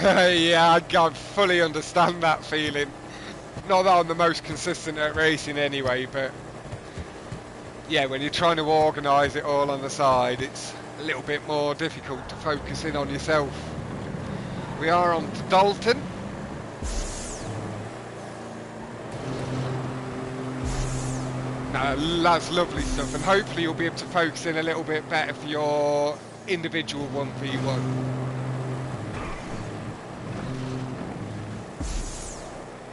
Yeah, I fully understand that feeling. Not that I'm the most consistent at racing anyway, but yeah, when you're trying to organise it all on the side, it's a little bit more difficult to focus in on yourself. We are on to Dalton. No, that's lovely stuff, and hopefully you'll be able to focus in a little bit better for your individual 1v1.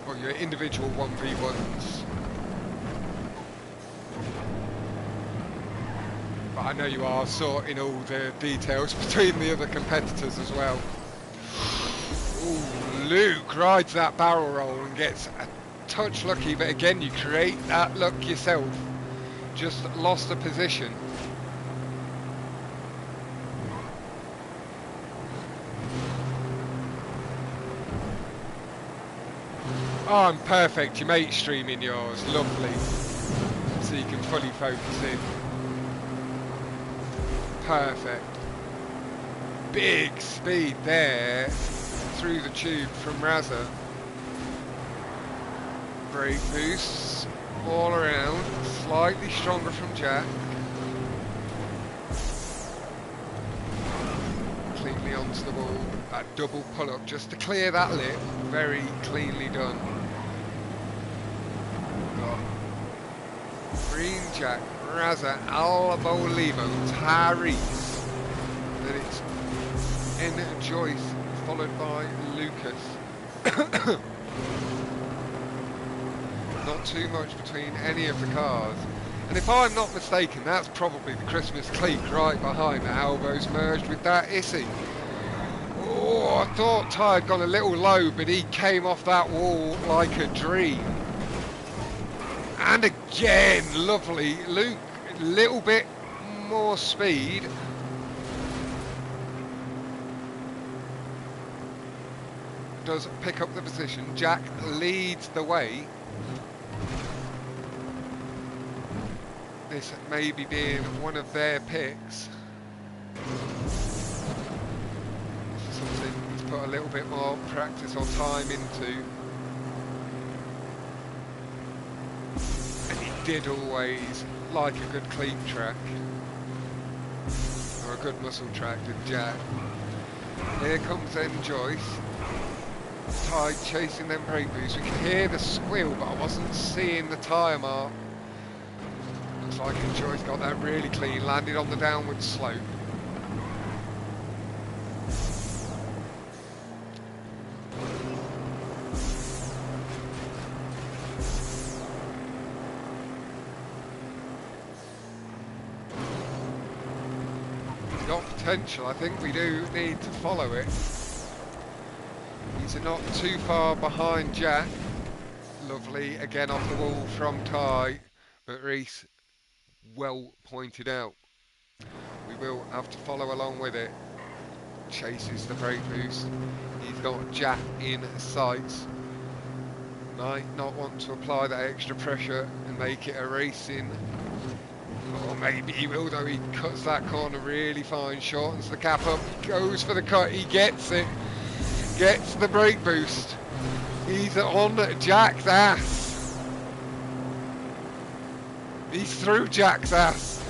Or your individual 1v1s. But I know you are sorting all the details between the other competitors as well. Ooh, Luke rides that barrel roll and gets a touch lucky, but again you create that luck yourself. Just lost a position. Oh, and perfect, your mate's streaming yours, lovely. So you can fully focus in. Perfect. Big speed there through the tube from Raza. Brake boosts all around, slightly stronger from Jack. Cleanly onto the ball, that double pull up just to clear that lip, very cleanly done. Got MarineJack, Raza, Albo, Tyrese. Then it's Njoyce, followed by Lucas. Not too much between any of the cars. And if I'm not mistaken, that's probably the Christmas clique right behind the Albo's merged with that Issy. Oh, I thought Ty had gone a little low, but he came off that wall like a dream. And again, lovely. Luke, a little bit more speed. Does pick up the position. Jack leads the way. This maybe being one of their picks. Something he's put a little bit more practice or time into. And he did always like a good cleat track. Or a good muscle track, did Jack. Here comes Njoyce. Tide chasing them brake boosts. We can hear the squeal, but I wasn't seeing the tyre mark. Looks like Njoyce got that really clean, landed on the downward slope. potential. I think we do need to follow it. He's not too far behind Jack. Lovely, again off the wall from Ty, but Reese well pointed out. We will have to follow along with it. Chases the brake boost. He's got Jack in sights. Might not want to apply that extra pressure and make it a racing. Or maybe he will, though. He cuts that corner really fine, shortens the gap up, goes for the cut, he gets it. Gets the brake boost. He's on Jack's ass. He's through Jack's ass.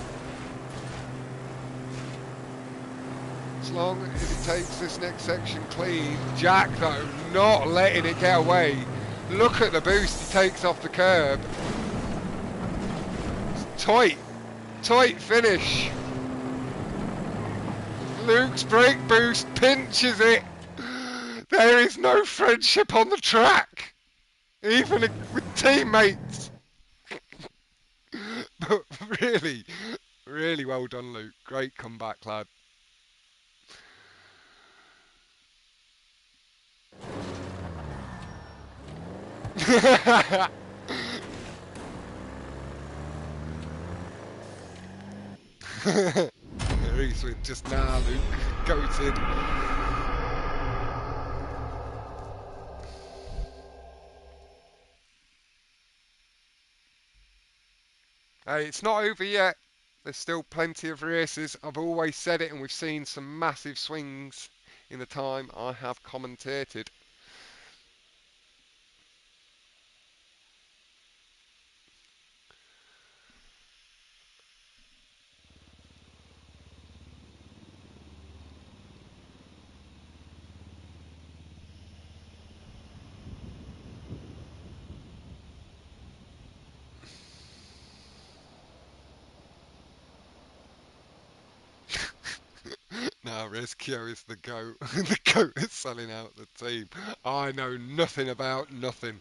As long as he takes this next section clean. Jack, though, not letting it get away. Look at the boost he takes off the curb. It's tight finish. Luke's brake boost pinches it. There is no friendship on the track, even with teammates. But really, really well done, Luke. Great comeback, lad. Reese with just now, Luke. Goated. Hey, it's not over yet. There's still plenty of races. I've always said it, and we've seen some massive swings in the time I have commentated. Now Rescue is the GOAT. The GOAT is selling out the team. I know nothing about nothing.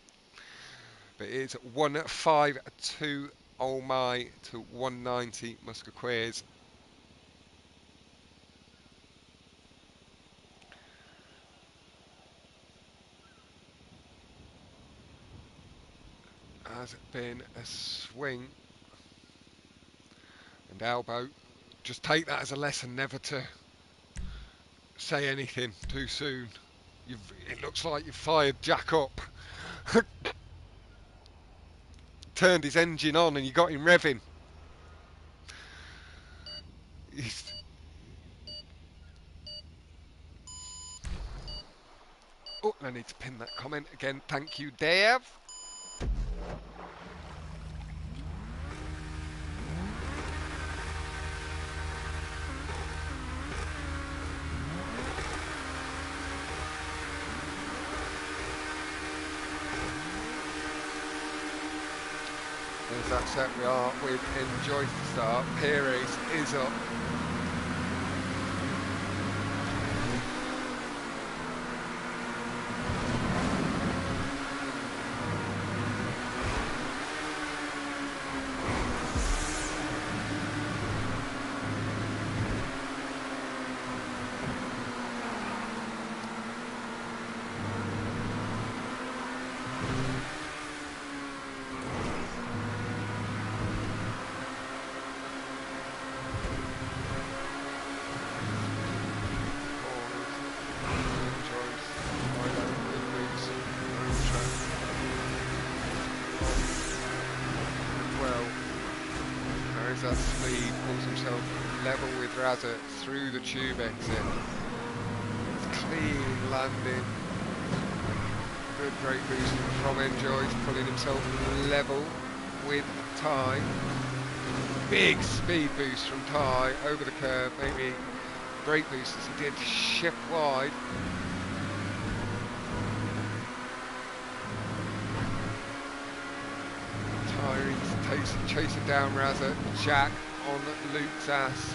But it's 152 Oh My to 190 Muskequeers. Has been a swing. And Albo, just take that as a lesson never to say anything too soon. It looks like you've fired Jack up. Turned his engine on and you got him revving. Oh, I need to pin that comment again. Thank you, Dave. As that set, we are with Njoyce to start. Tyrese is up. That speed pulls himself level with Raza through the tube exit. Clean landing. Good brake boost from Njoyce, pulling himself level with Ty. Big speed boost from Ty over the curve, maybe brake boost as he did shift wide. Tyrese chasing down Raza. Jack on Luke's ass,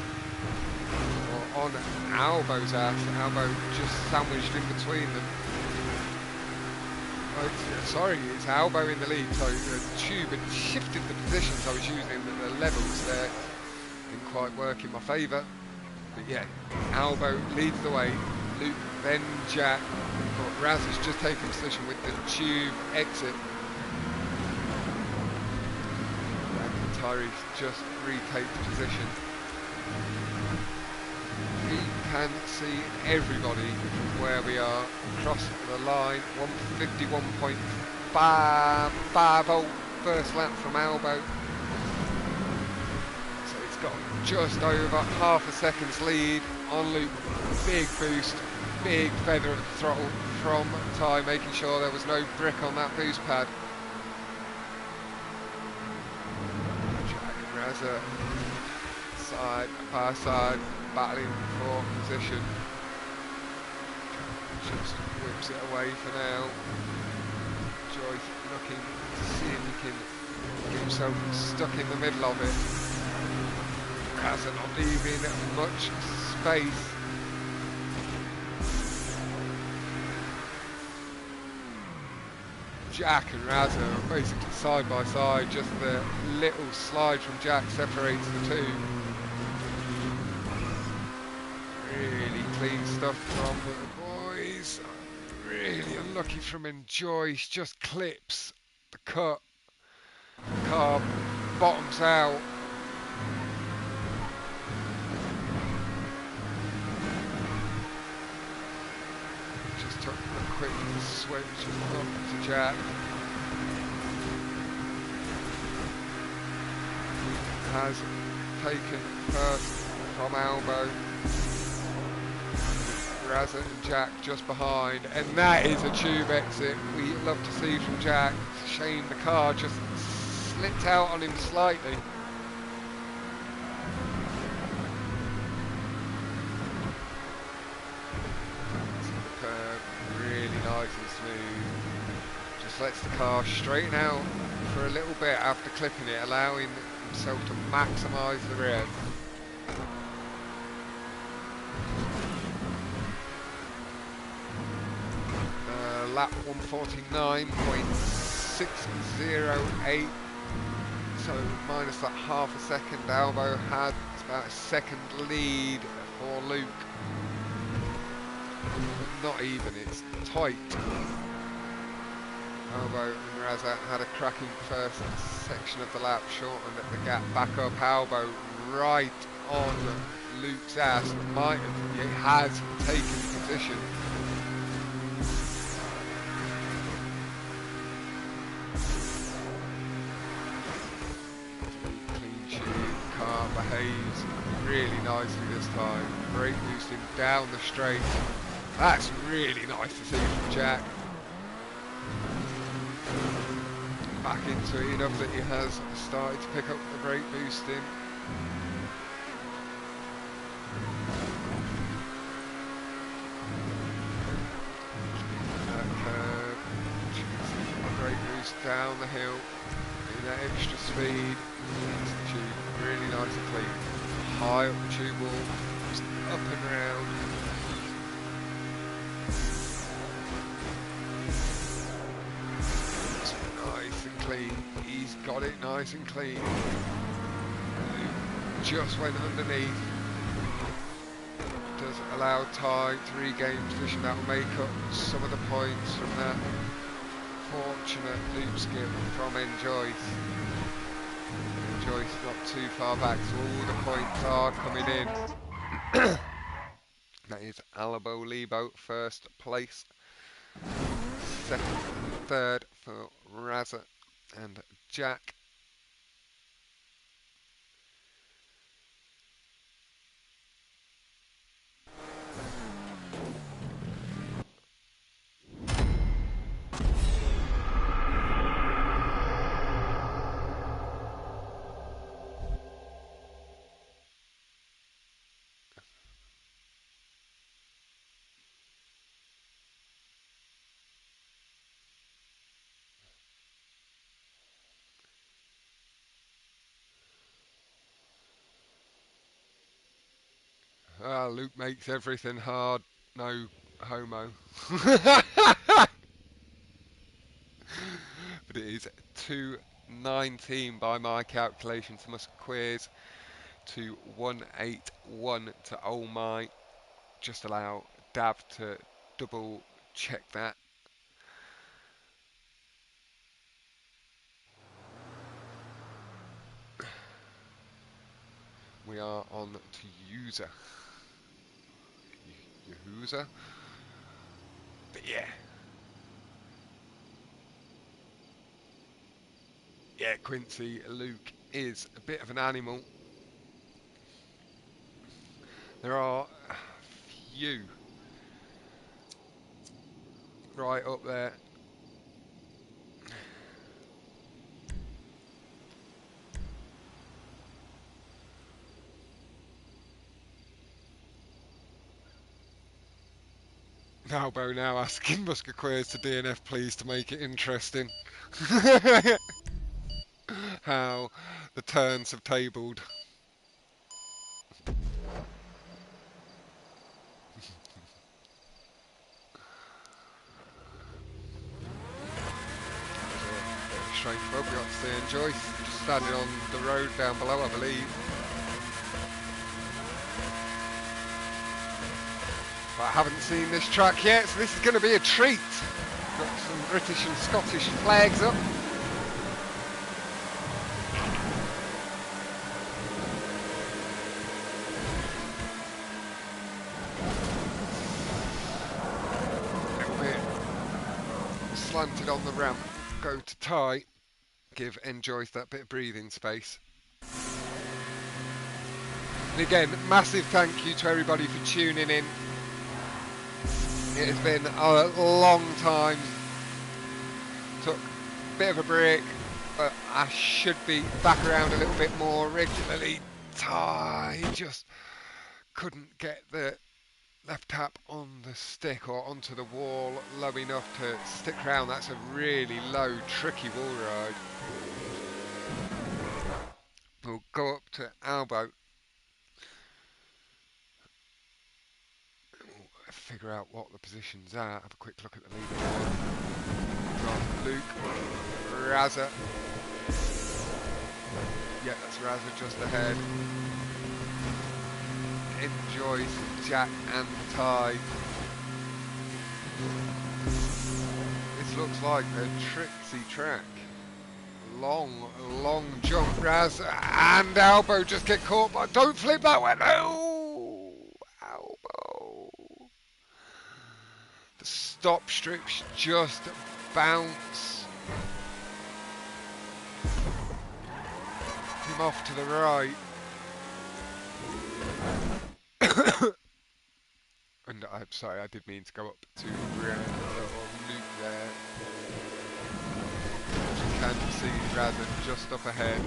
or on Albo's ass. Albo just sandwiched in between them. Oh, sorry, it's Albo in the lead, so the tube had shifted the positions I was using, the levels there didn't quite work in my favour. But yeah, Albo leads the way, Luke, then Jack, but Raz has just taken position with the tube exit. And Tyrese just retakes position. We can see everybody from where we are across the line. 151.50 first lap from Albo. So it's got just over half a second's lead on Luke. Big boost, big feather of the throttle from Ty, making sure there was no brick on that boost pad. Jack and Raza side by side, battling for position. Just whips it away for now. Njoyce looking to see if he can get himself stuck in the middle of it. Raza not leaving much space. Jack and Raza are basically side by side, just the little slide from Jack separates the two. Really clean stuff from the boys. Really unlucky from Njoyce, just clips the cut. The car bottoms out. Just took a quick switch up to Jack. Has taken first from Albo. Raza and Jack just behind, and that is a tube exit we love to see from Jack. It's a shame the car just slipped out on him slightly. The curve, really nice and smooth. Just lets the car straighten out for a little bit after clipping it, allowing himself to maximise the rear. Lap 149.608, so minus that half a second Albo had. It's about a second lead for Luke, but not even, it's tight. Albo and Raza had a cracking first section of the lap, shortened at the gap back up. Albo right on Luke's ass, he has taken position. Behaves really nicely this time. Brake boosting down the straight. That's really nice to see from Jack. Back into it enough that he has started to pick up the brake boosting. That curve. Brake boost down the hill. Getting that extra speed. That's the tube. Really nice and clean. High up the tube wall, just up and round. It's nice and clean. He's got it nice and clean. Just went underneath. Does allow Ty to regain position. That will make up some of the points from that fortunate loop skip from Njoyce. Njoyce not too far back, so all the points are coming in. That is Albo Lebo first place, second and third for Raza and Jack. Luke makes everything hard, no homo. But it is 2:19 by my calculations. Muskequeers to 181 to oh my. Just allow Dav to double check that. We are on to user. Yahuza. But yeah. Yeah, Quincy, Luke is a bit of an animal. There are a few right up there. Albo now asking Muskequeers to DNF please to make it interesting. How the turns have tabled. Strange bug we got to see Njoyce just standing on the road down below, I believe. But I haven't seen this track yet, so this is going to be a treat. Got some British and Scottish flags up. A little bit slanted on the ramp. Go to Ty. Give Njoyce that bit of breathing space. And again, massive thank you to everybody for tuning in. It has been a long time. Took a bit of a break, but I should be back around a little bit more regularly. Ty just couldn't get the left tap on the stick or onto the wall low enough to stick around. That's a really low, tricky wall ride. We'll go up to Albo. We'll figure out what the positions are. Have a quick look at the leaderboard. We've got Luke, Raza. Yeah, that's Raza just ahead. Njoyce, Jack and Ty. This looks like a tricksy track. Long jump, Raz, and Albo just get caught, but don't flip that way, no! Albo. The stop strips just bounce him off to the right. And I'm sorry, I did mean to go up to Luke there. You can see Raza just up ahead.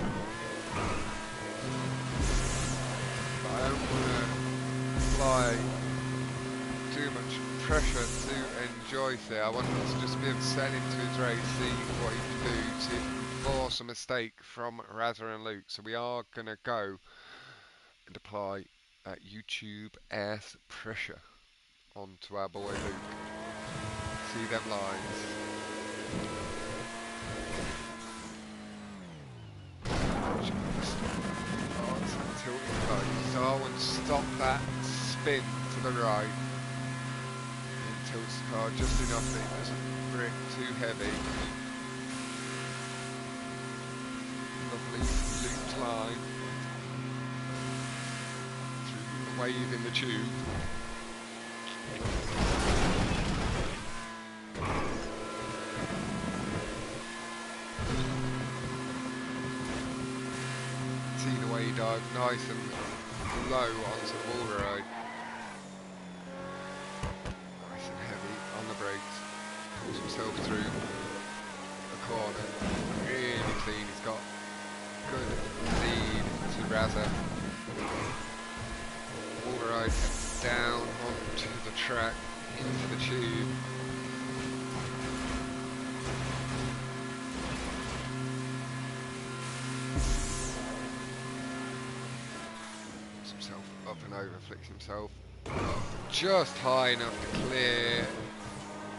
But I don't want to apply too much pressure to Njoyce there. I want him to just be able to set into his race, see what he can do to force a mistake from Raza and Luke. So we are going to go and apply YouTube earth pressure onto our boy Luke. See them lines. Oh, it's a tilting close. So I want to stop that spin to the right. And tilts the car just enough that it doesn't brick too heavy. Lovely looped line. Through the wave in the tube. See the way he dived nice and low onto the wall ride. Nice and heavy on the brakes. Pulls himself through the corner. Really clean. He's got good lead to Raza. Wall ride down onto the track, into the tube. Puts himself up and over, flicks himself just high enough to clear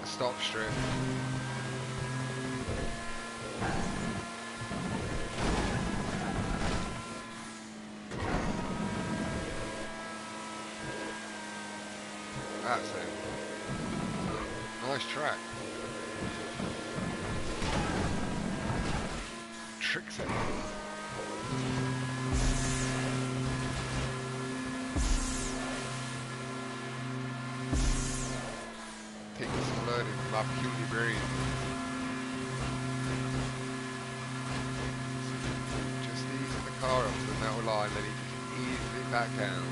a stop strip. That's it. Nice track. Tricks it. Taking some learning from our puny brain. Just easing the car up to the metal line, then he can ease it back down.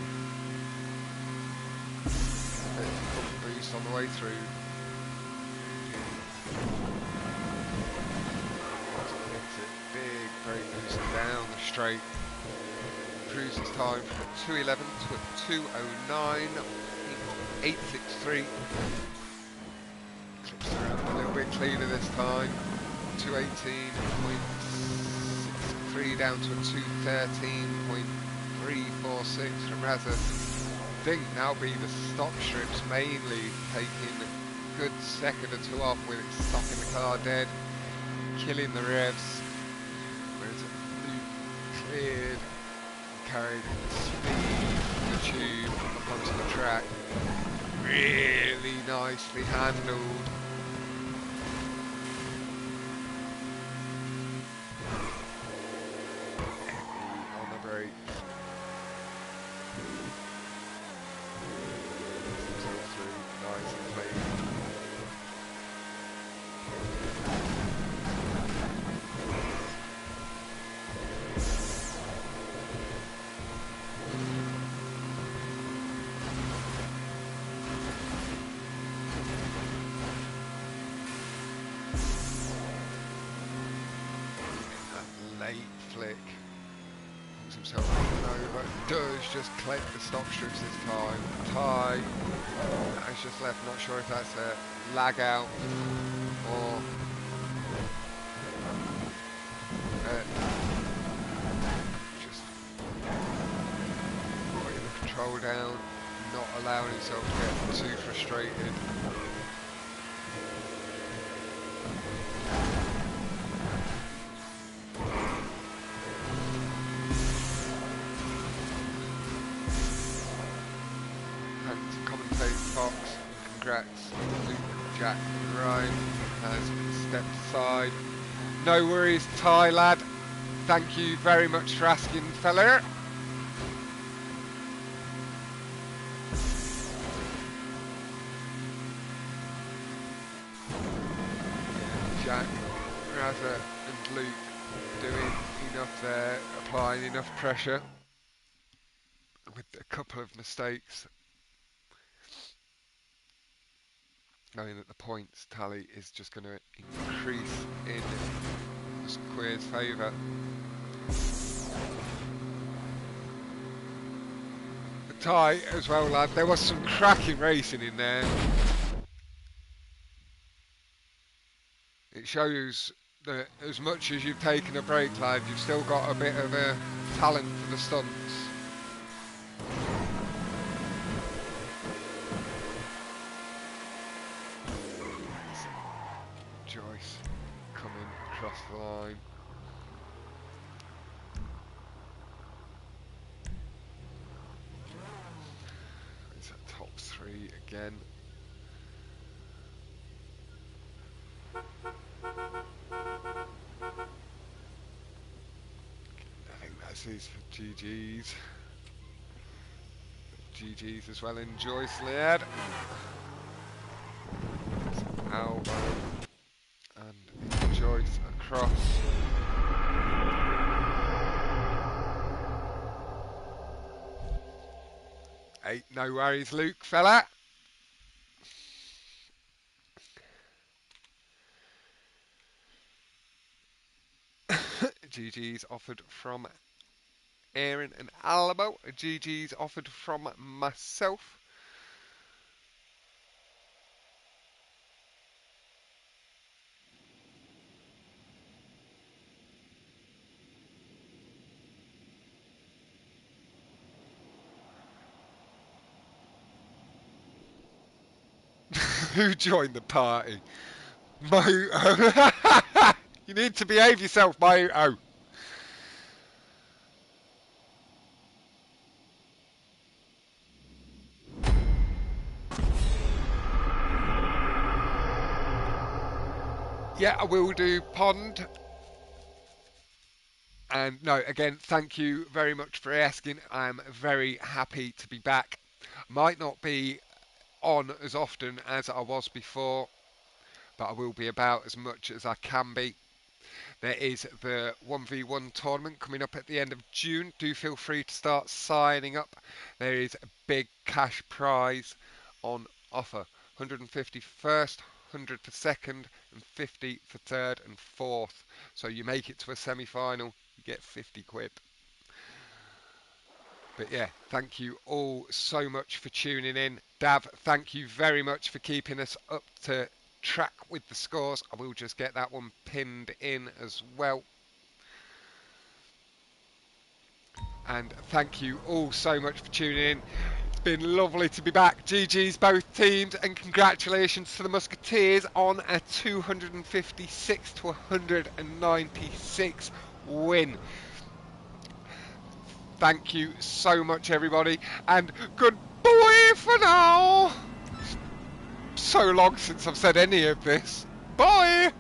Bit of a foot boost on the way through. Big brake boost down the straight. Improves his time from a 2:11 to a 2:09. 8:63. Clips around a little bit cleaner this time. 2:18.63 down to a 2:13.346 from Raza. I think now be the stop strips mainly taking a good second or two off with it stopping the car dead, killing the revs. Whereas Luke cleared, carried the speed of the tube up onto the track. Really nicely handled. Heavy on the brakes. Through nice and clean. Late flick, pulls himself over, does just collect the stop strips this time. Ty has just left, not sure if that's a lag out or just putting the control down, not allowing himself to get too frustrated. Congrats, Luke, Jack and Ryan has stepped aside. No worries, Ty lad. Thank you very much for asking, fella. Jack, Raza and Luke doing enough there, applying enough pressure with a couple of mistakes. Knowing that the points tally is just going to increase in Muskequeers' favour. The tie as well, lad. There was some cracking racing in there. It shows that as much as you've taken a break, lad, you've still got a bit of a talent for the stunts. Njoyce coming across the line. It's a top three again. I think that's his for GG's. GG's as well in Njoyce led. Albo and Njoyce across. Hey, no worries, Luke, fella. GG's offered from Aaron and Albo. GG's offered from myself. Who joined the party? Mo. You need to behave yourself, Mo. Yeah, I will do pond. And no, again, thank you very much for asking. I'm very happy to be back. Might not be on as often as I was before, but I will be about as much as I can be. There is the 1v1 tournament coming up at the end of June. Do feel free to start signing up. There is a big cash prize on offer. 150 first, 100 for second, and 50 for third and fourth. So you make it to a semi-final, you get 50 quid. But yeah, thank you all so much for tuning in. Dav, thank you very much for keeping us up to track with the scores. I will just get that one pinned in as well. And thank you all so much for tuning in. It's been lovely to be back. GG's both teams, and congratulations to the Musketeers on a 256 to 196 win. Thank you so much, everybody, and goodbye for now. So long since I've said any of this. Bye.